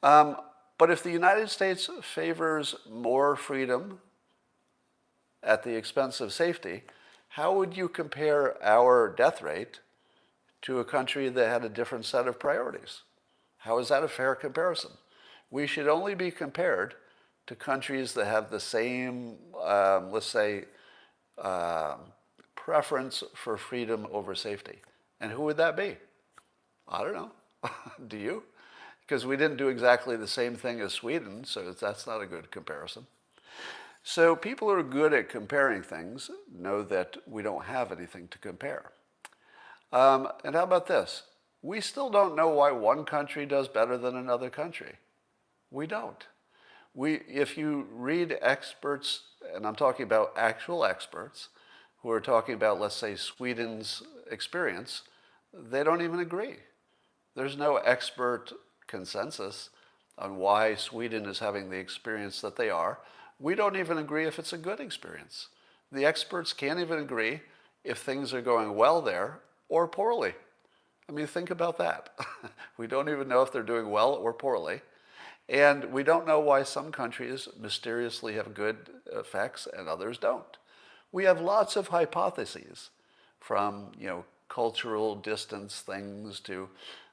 But if the United States favors more freedom at the expense of safety, how would you compare our death rate to a country that had a different set of priorities? How is that a fair comparison? We should only be compared to countries that have the same, let's say, preference for freedom over safety. And who would that be? I don't know. Do you? Because we didn't do exactly the same thing as Sweden, so that's not a good comparison. So people who are good at comparing things know that we don't have anything to compare. And how about this? We still don't know why one country does better than another country. We don't. If you read experts, and I'm talking about actual experts, who are talking about, let's say, Sweden's experience, they don't even agree. There's no expert consensus on why Sweden is having the experience that they are. We don't even agree if it's a good experience. The experts can't even agree if things are going well there or poorly. I mean, think about that. We don't even know if they're doing well or poorly. And we don't know why some countries mysteriously have good effects and others don't. We have lots of hypotheses, from, cultural distance things to,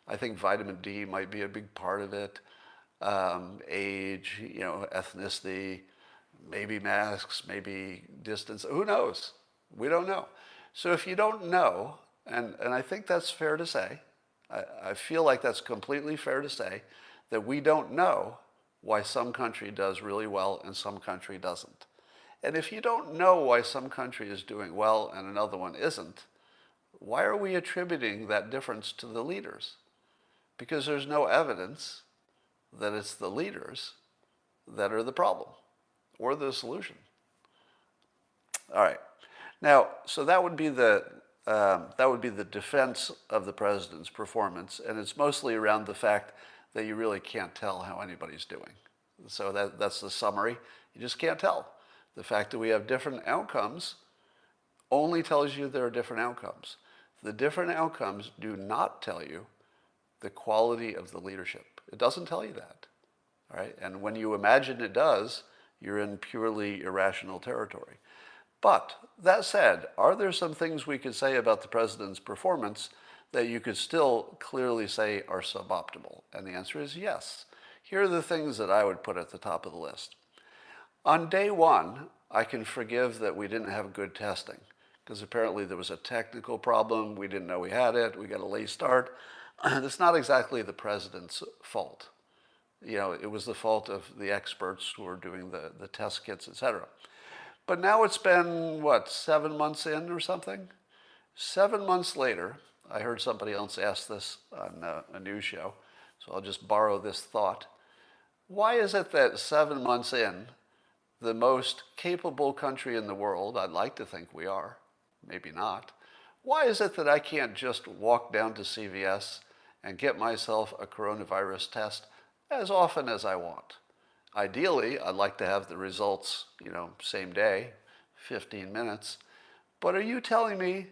I think vitamin D might be a big part of it, age, ethnicity, maybe masks, maybe distance, who knows? We don't know. So if you don't know, and I think that's fair to say, I feel like that's completely fair to say, that we don't know why some country does really well and some country doesn't. And if you don't know why some country is doing well and another one isn't, why are we attributing that difference to the leaders? Because there's no evidence that it's the leaders that are the problem or the solution. All right. Now, so that would be the defense of the president's performance, and it's mostly around the fact that you really can't tell how anybody's doing. So that's the summary. You just can't tell. The fact that we have different outcomes only tells you there are different outcomes. The different outcomes do not tell you the quality of the leadership. It doesn't tell you that. All right? And when you imagine it does, you're in purely irrational territory. But that said, are there some things we could say about the president's performance that you could still clearly say are suboptimal? And the answer is yes. Here are the things that I would put at the top of the list. On day one, I can forgive that we didn't have good testing, because apparently there was a technical problem. We didn't know we had it. We got a late start. It's not exactly the president's fault. It was the fault of the experts who were doing the test kits, etc. But now it's been, 7 months in or something? 7 months later, I heard somebody else ask this on a news show, so I'll just borrow this thought. Why is it that 7 months in, the most capable country in the world, I'd like to think we are, maybe not, why is it that I can't just walk down to CVS and get myself a coronavirus test as often as I want? Ideally, I'd like to have the results, same day, 15 minutes. But are you telling me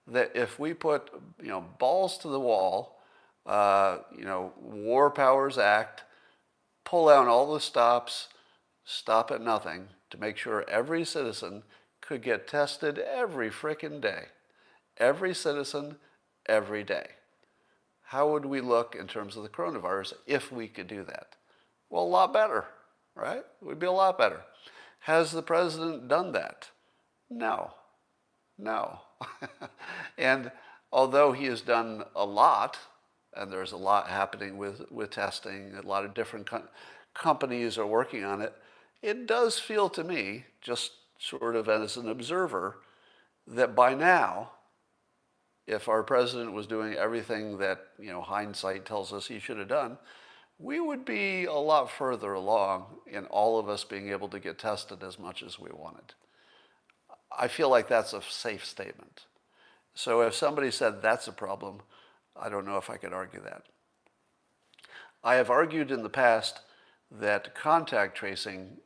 that if we put, balls to the wall, War Powers Act, pull out all the stops, stop at nothing, to make sure every citizen could get tested every frickin' day? Every citizen, every day. how would we look in terms of the coronavirus if we could do that? Well, a lot better, right? It would be a lot better. Has the president done that? No. No. And although he has done a lot, and there's a lot happening with testing, a lot of different companies are working on it, it does feel to me, just sort of as an observer, that by now, if our president was doing everything that, hindsight tells us he should have done, we would be a lot further along in all of us being able to get tested as much as we wanted. I feel like that's a safe statement. So if somebody said that's a problem, I don't know if I could argue that. I have argued in the past that contact tracing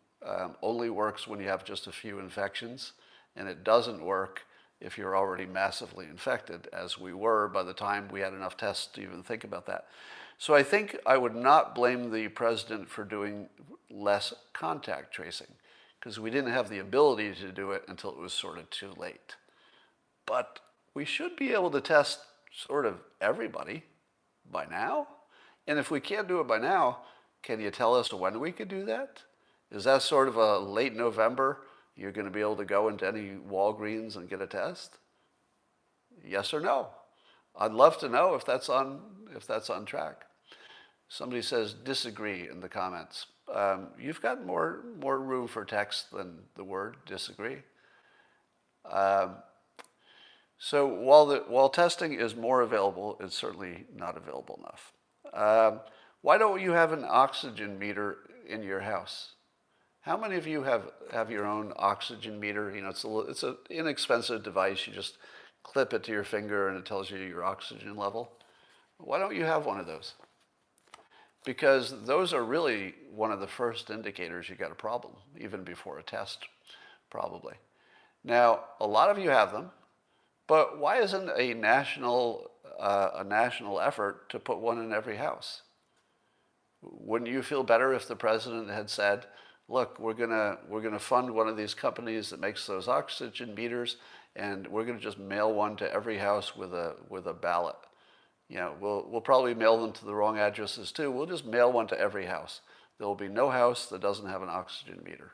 only works when you have just a few infections, and it doesn't work if you're already massively infected, as we were by the time we had enough tests to even think about that. So I think I would not blame the president for doing less contact tracing, because we didn't have the ability to do it until it was sort of too late. But we should be able to test sort of everybody by now. And if we can't do it by now, can you tell us when we could do that? Is that sort of a late November, you're going to be able to go into any Walgreens and get a test? Yes or no? I'd love to know if that's on track. Somebody says disagree in the comments. You've got more room for text than the word disagree. So while testing is more available, it's certainly not available enough. Why don't you have an oxygen meter in your house? How many of you have your own oxygen meter? It's an inexpensive device. You just clip it to your finger and it tells you your oxygen level. Why don't you have one of those? Because those are really one of the first indicators you got a problem, even before a test, probably. Now, a lot of you have them, but why isn't a national effort to put one in every house? Wouldn't you feel better if the president had said, look, we're gonna fund one of these companies that makes those oxygen meters, and we're gonna just mail one to every house with a ballot. We'll probably mail them to the wrong addresses too. We'll just mail one to every house. There will be no house that doesn't have an oxygen meter.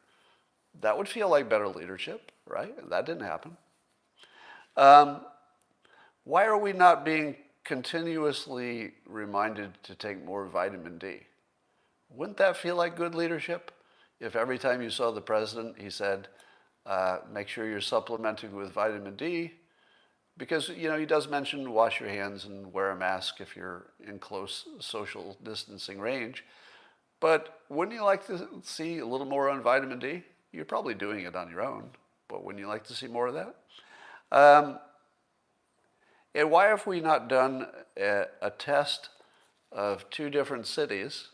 That would feel like better leadership, right? And that didn't happen. Why are we not being continuously reminded to take more vitamin D? Wouldn't that feel like good leadership? If every time you saw the president, he said, make sure you're supplementing with vitamin D, because he does mention wash your hands and wear a mask if you're in close social distancing range. But wouldn't you like to see a little more on vitamin D? You're probably doing it on your own, but wouldn't you like to see more of that? And why have we not done a test of 2 different cities,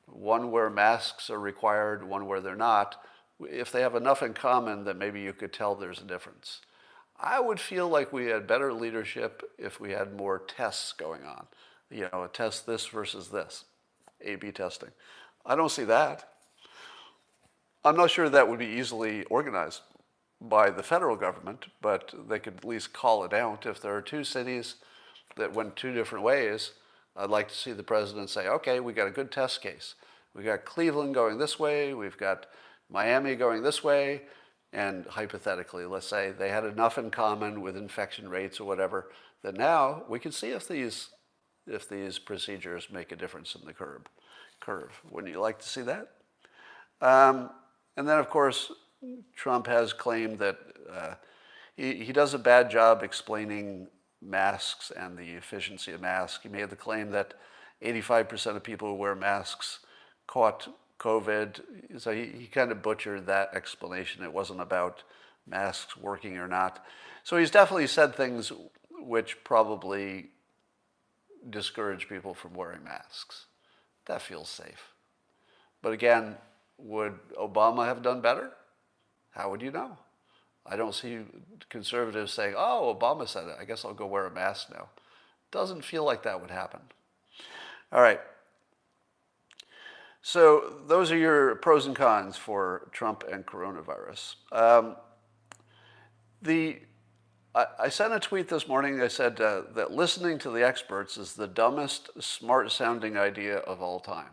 one where masks are required, one where they're not, if they have enough in common that maybe you could tell there's a difference? I would feel like we had better leadership if we had more tests going on. A test this versus this, A/B testing. I don't see that. I'm not sure that would be easily organized by the federal government, but they could at least call it out. If there are 2 cities that went 2 different ways, I'd like to see the president say, okay, we got a good test case. We got Cleveland going this way, we've got Miami going this way, and hypothetically, let's say they had enough in common with infection rates or whatever, that now we can see if these procedures make a difference in the curve. Wouldn't you like to see that? And then, of course, Trump has claimed that he does a bad job explaining masks and the efficiency of masks. He made the claim that 85% of people who wear masks caught COVID. So he kind of butchered that explanation. It wasn't about masks working or not. So he's definitely said things which probably discourage people from wearing masks. That feels safe. But again, would Obama have done better? How would you know? I don't see conservatives saying, oh, Obama said it, I guess I'll go wear a mask now. Doesn't feel like that would happen. All right. So those are your pros and cons for Trump and coronavirus. I sent a tweet this morning. I said that listening to the experts is the dumbest, smart-sounding idea of all time.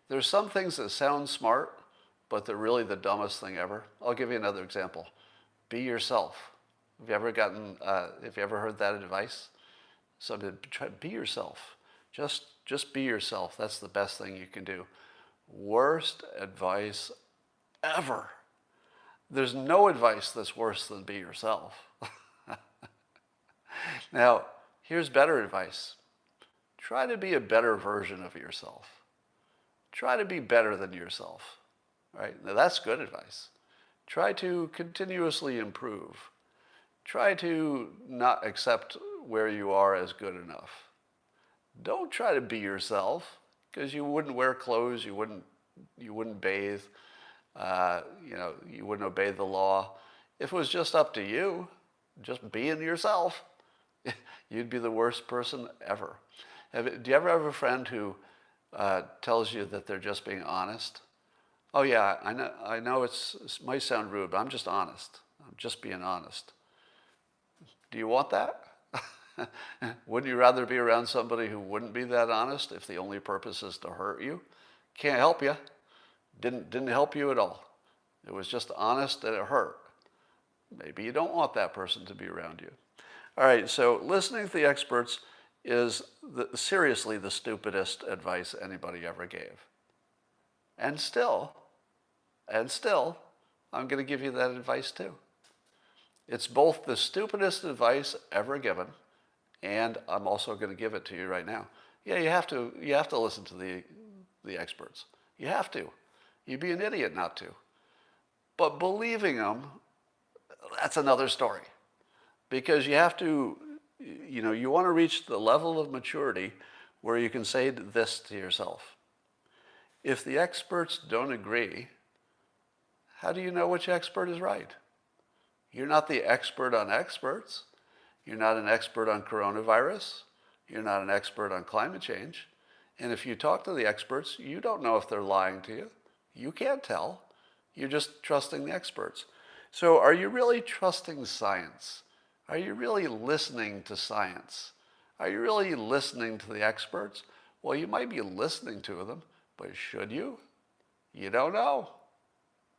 There's some things that sound smart, but they're really the dumbest thing ever. I'll give you another example. Be yourself. Have you ever heard that advice? So to try, be yourself. Just be yourself. That's the best thing you can do. Worst advice ever. There's no advice that's worse than be yourself. Now, here's better advice. Try to be a better version of yourself. Try to be better than yourself. Right? Now that's good advice. Try to continuously improve. Try to not accept where you are as good enough. Don't try to be yourself, because you wouldn't wear clothes, you wouldn't bathe, you wouldn't obey the law. If it was just up to you, just being yourself, you'd be the worst person ever. Do you ever have a friend who tells you that they're just being honest? Oh yeah, I know it might sound rude, but I'm just honest. I'm just being honest. Do you want that? Wouldn't you rather be around somebody who wouldn't be that honest if the only purpose is to hurt you? Can't help you. Didn't help you at all. It was just honest and it hurt. Maybe you don't want that person to be around you. All right, so listening to the experts is seriously the stupidest advice anybody ever gave. And still, I'm going to give you that advice too. It's both the stupidest advice ever given, and I'm also going to give it to you right now. Yeah, you have to listen to the experts. You have to. You'd be an idiot not to. But believing them, that's another story. Because you have to, you want to reach the level of maturity where you can say this to yourself. If the experts don't agree, how do you know which expert is right? You're not the expert on experts. You're not an expert on coronavirus. You're not an expert on climate change. And if you talk to the experts, you don't know if they're lying to you. You can't tell. You're just trusting the experts. So are you really trusting science? Are you really listening to science? Are you really listening to the experts? Well, you might be listening to them, but should you? You don't know.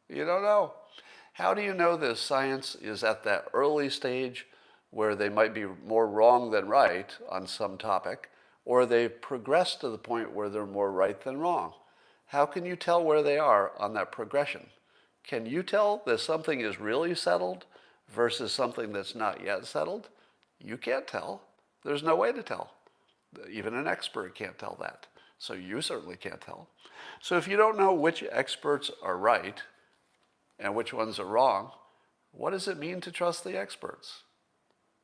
You don't know. How do you know that science is at that early stage where they might be more wrong than right on some topic, or they've progressed to the point where they're more right than wrong? How can you tell where they are on that progression? Can you tell that something is really settled versus something that's not yet settled? You can't tell. There's no way to tell. Even an expert can't tell that. So you certainly can't tell. So if you don't know which experts are right and which ones are wrong, what does it mean to trust the experts?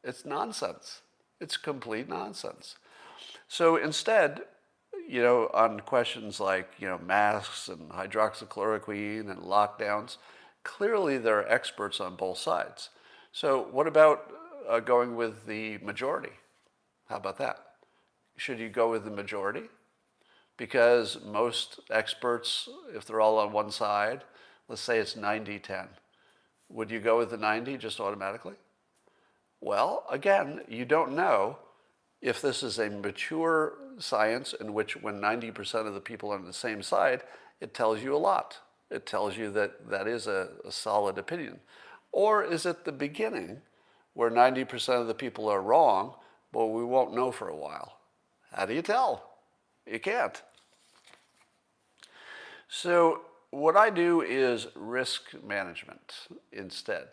It's nonsense. It's complete nonsense. So instead, on questions like, masks and hydroxychloroquine and lockdowns, clearly there are experts on both sides. So what about going with the majority? How about that? Should you go with the majority? Because most experts, if they're all on one side, let's say it's 90-10. Would you go with the 90 just automatically? Well, again, you don't know if this is a mature science in which when 90% of the people are on the same side, it tells you a lot. It tells you that that is a solid opinion. Or is it the beginning where 90% of the people are wrong, but we won't know for a while? How do you tell? You can't. So what I do is risk management instead.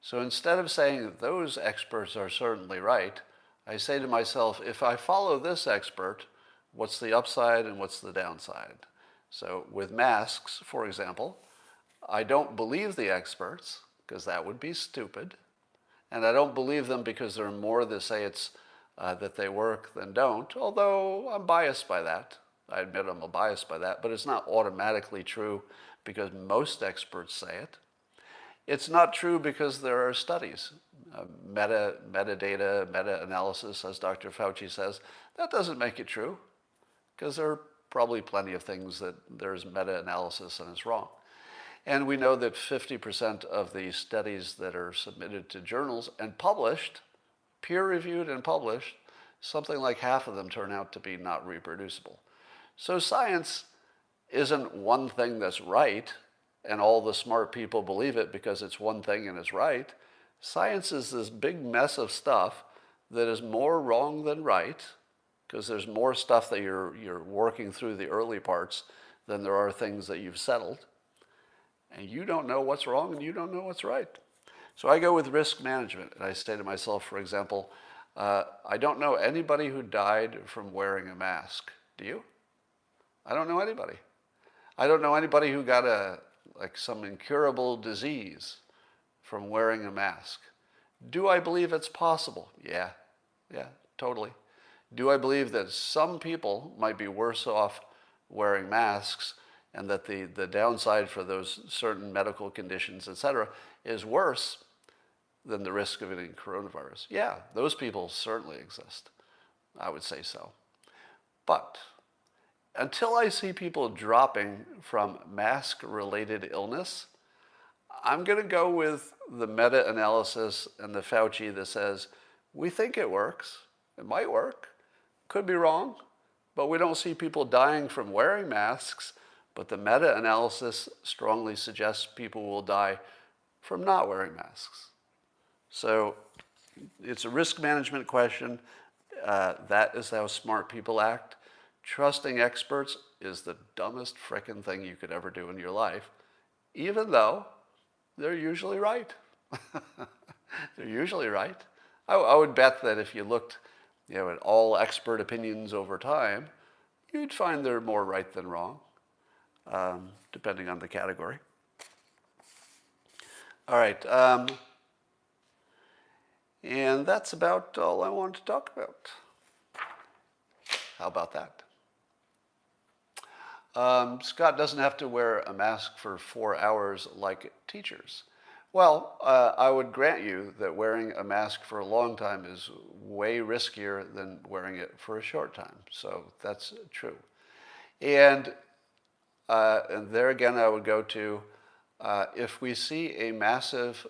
So instead of saying those experts are certainly right, I say to myself, if I follow this expert, what's the upside and what's the downside? So with masks, for example, I don't believe the experts, because that would be stupid. And I don't believe them because there are more that say that they work than don't, although I'm biased by that. I admit I'm biased by that, but it's not automatically true because most experts say it. It's not true because there are studies, metadata, meta-analysis, as Dr. Fauci says. That doesn't make it true because there are probably plenty of things that there's meta-analysis and it's wrong. And we know that 50% of the studies that are submitted to journals and published, peer-reviewed and published, something like half of them turn out to be not reproducible. So science isn't one thing that's right, and all the smart people believe it because it's one thing and it's right. Science is this big mess of stuff that is more wrong than right, because there's more stuff that you're working through the early parts than there are things that you've settled. And you don't know what's wrong and you don't know what's right. So I go with risk management, and I say to myself, for example, I don't know anybody who died from wearing a mask. Do you? I don't know anybody. I don't know anybody who got some incurable disease from wearing a mask. Do I believe it's possible? Yeah, totally. Do I believe that some people might be worse off wearing masks, and that the downside for those certain medical conditions, etc., is worse than the risk of getting coronavirus? Yeah, those people certainly exist. I would say so. But until I see people dropping from mask-related illness, I'm going to go with the meta-analysis and the Fauci that says, we think it works. It might work. Could be wrong. But we don't see people dying from wearing masks. But the meta-analysis strongly suggests people will die from not wearing masks. So it's a risk management question. That is how smart people act. Trusting experts is the dumbest frickin' thing you could ever do in your life, even though they're usually right. They're usually right. I would bet that if you looked at all expert opinions over time, you'd find they're more right than wrong, depending on the category. All right. And that's about all I wanted to talk about. How about that? Scott doesn't have to wear a mask for 4 hours like teachers. Well, I would grant you that wearing a mask for a long time is way riskier than wearing it for a short time. So that's true. And there again, I would go to, if we see a massive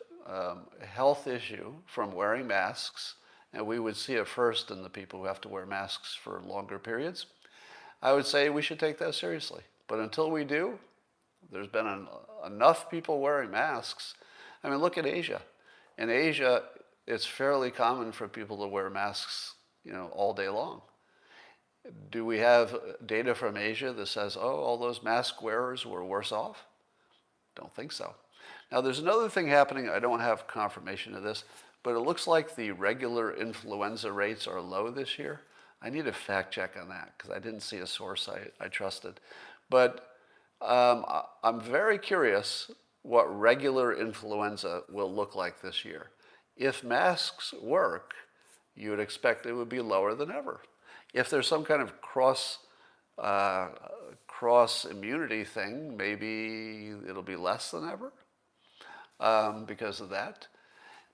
health issue from wearing masks, and we would see it first in the people who have to wear masks for longer periods, I would say we should take that seriously. But until we do, there's been enough people wearing masks. I mean, look at Asia. In Asia, it's fairly common for people to wear masks, all day long. Do we have data from Asia that says, oh, all those mask wearers were worse off? Don't think so. Now, there's another thing happening. I don't have confirmation of this, but it looks like the regular influenza rates are low this year. I need a fact check on that because I didn't see a source I trusted. But I'm very curious what regular influenza will look like this year. If masks work, you would expect it would be lower than ever. If there's some kind of cross immunity thing, maybe it'll be less than ever because of that.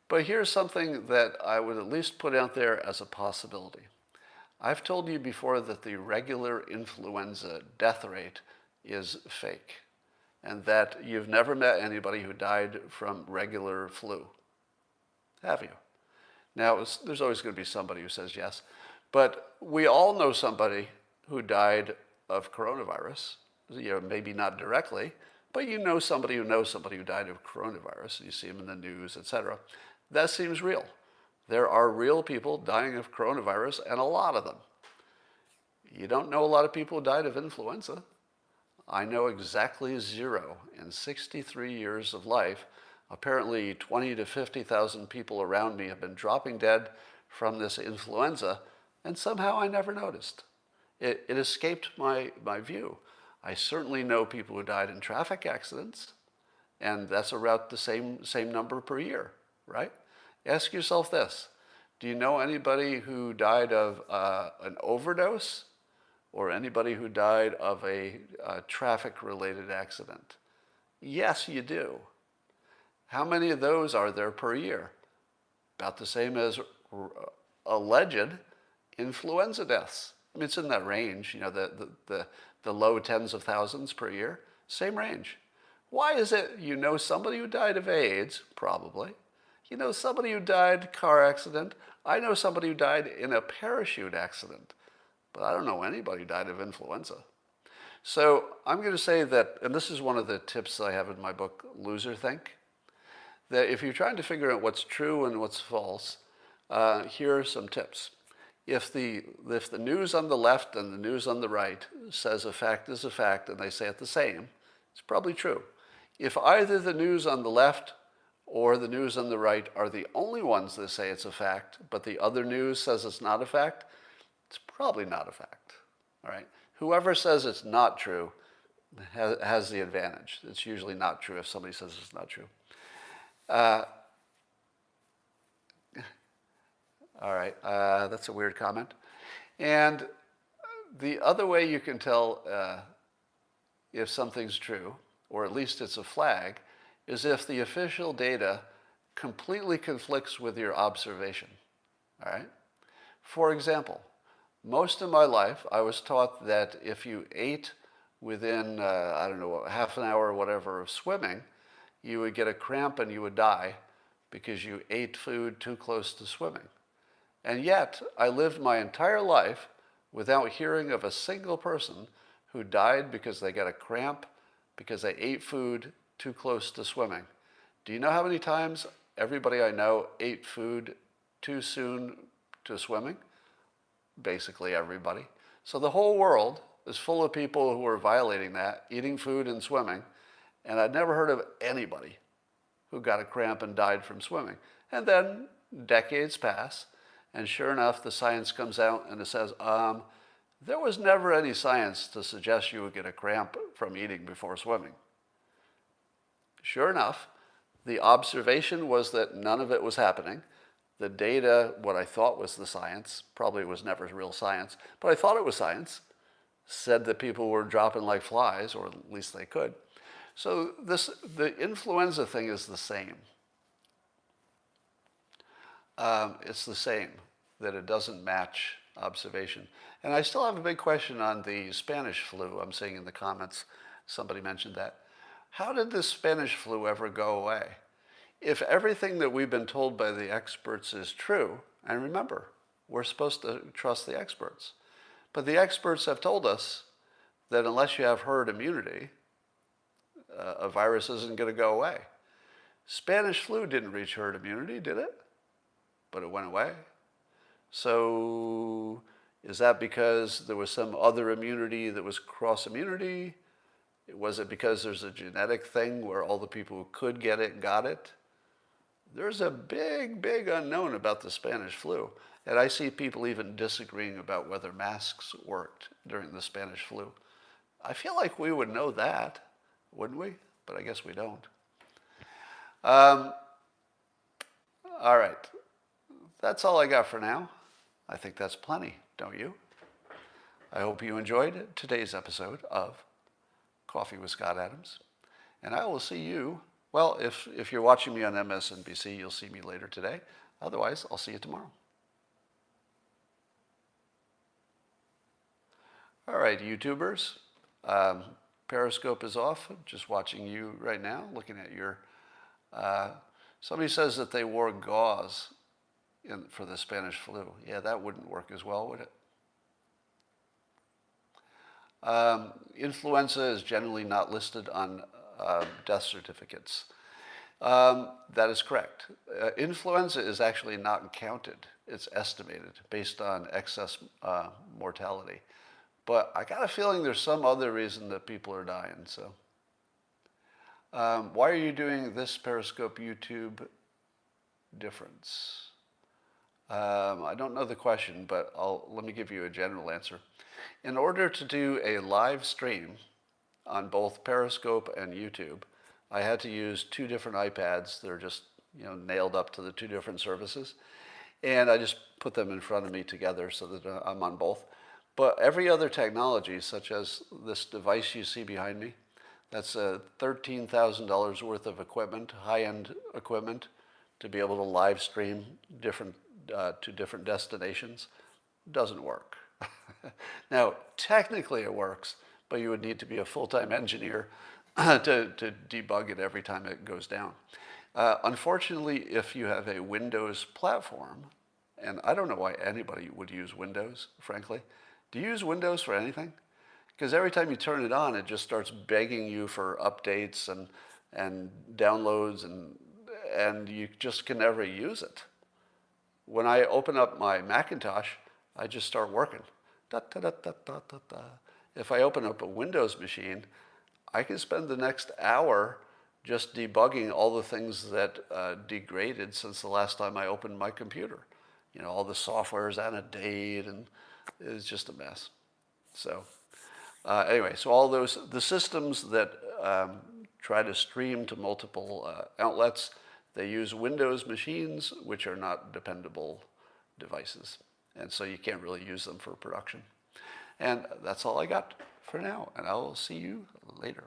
But here's something that I would at least put out there as a possibility. I've told you before that the regular influenza death rate is fake, and that you've never met anybody who died from regular flu. Have you? Now, there's always going to be somebody who says yes, but we all know somebody who died of coronavirus. Maybe not directly, but you know somebody who knows somebody who died of coronavirus. You see them in the news, etc. That seems real. There are real people dying of coronavirus, and a lot of them. You don't know a lot of people who died of influenza. I know exactly 0 in 63 years of life. Apparently 20 to 50,000 people around me have been dropping dead from this influenza, and somehow I never noticed. It escaped my view. I certainly know people who died in traffic accidents, and that's about the same number per year, right? Ask yourself this. Do you know anybody who died of an overdose or anybody who died of a traffic-related accident? Yes, you do. How many of those are there per year? About the same as alleged influenza deaths. I mean, it's in that range, the low tens of thousands per year. Same range. Why is it you know somebody who died of AIDS? Probably. You know somebody who died car accident. I know somebody who died in a parachute accident, but I don't know anybody who died of influenza. So I'm going to say that, and this is one of the tips I have in my book, Loser Think, that if you're trying to figure out what's true and what's false, here are some tips. If the news on the left and the news on the right says a fact is a fact and they say it the same, it's probably true. If either the news on the left or the news on the right are the only ones that say it's a fact, but the other news says it's not a fact, it's probably not a fact. All right? Whoever says it's not true has the advantage. It's usually not true if somebody says it's not true. All right, that's a weird comment. And the other way you can tell if something's true, or at least it's a flag, is if the official data completely conflicts with your observation. All right? For example, most of my life I was taught that if you ate within, I don't know, half an hour or whatever of swimming, you would get a cramp and you would die because you ate food too close to swimming. And yet, I lived my entire life without hearing of a single person who died because they got a cramp because they ate food too close to swimming. Do you know how many times everybody I know ate food too soon to swimming? Basically everybody. So the whole world is full of people who are violating that, eating food and swimming, and I'd never heard of anybody who got a cramp and died from swimming. And then decades pass, and sure enough, the science comes out and it says, there was never any science to suggest you would get a cramp from eating before swimming. Sure enough, the observation was that none of it was happening. The data, what I thought was the science, probably was never real science, but I thought it was science, said that people were dropping like flies, or at least they could. So the influenza thing is the same. It's the same, that it doesn't match observation. And I still have a big question on the Spanish flu. I'm seeing in the comments, somebody mentioned that. How did the Spanish flu ever go away? If everything that we've been told by the experts is true, and remember, we're supposed to trust the experts, but the experts have told us that unless you have herd immunity, a virus isn't going to go away. Spanish flu didn't reach herd immunity, did it? But it went away. So is that because there was some other immunity that was cross immunity? Was it because there's a genetic thing where all the people who could get it got it? There's a big, big unknown about the Spanish flu. And I see people even disagreeing about whether masks worked during the Spanish flu. I feel like we would know that, wouldn't we? But I guess we don't. All right. That's all I got for now. I think that's plenty, don't you? I hope you enjoyed today's episode of Coffee with Scott Adams. And I will see you, well, if you're watching me on MSNBC, you'll see me later today. Otherwise, I'll see you tomorrow. All right, YouTubers. Periscope is off. I'm just watching you right now, looking at your... somebody says that they wore gauze for the Spanish flu. Yeah, that wouldn't work as well, would it? Influenza is generally not listed on death certificates. That is correct. Influenza is actually not counted. It's estimated based on excess mortality. But I got a feeling there's some other reason that people are dying. So, why are you doing this Periscope YouTube difference? I don't know the question, but let me give you a general answer. In order to do a live stream on both Periscope and YouTube, I had to use two different iPads. They're just nailed up to the two different services. And I just put them in front of me together so that I'm on both. But every other technology, such as this device you see behind me, that's $13,000 worth of equipment, high-end equipment, to be able to live stream to different destinations, doesn't work. Now, technically it works, but you would need to be a full-time engineer to debug it every time it goes down. Unfortunately, if you have a Windows platform, and I don't know why anybody would use Windows, frankly. Do you use Windows for anything? Because every time you turn it on, it just starts begging you for updates and downloads, and you just can never use it. When I open up my Macintosh, I just start working. Da, da, da, da, da, da, da. If I open up a Windows machine, I can spend the next hour just debugging all the things that degraded since the last time I opened my computer. You know, all the software is out of date, and it's just a mess. So anyway, so all the systems that try to stream to multiple outlets, they use Windows machines, which are not dependable devices. And so you can't really use them for production. And that's all I got for now, and I will see you later.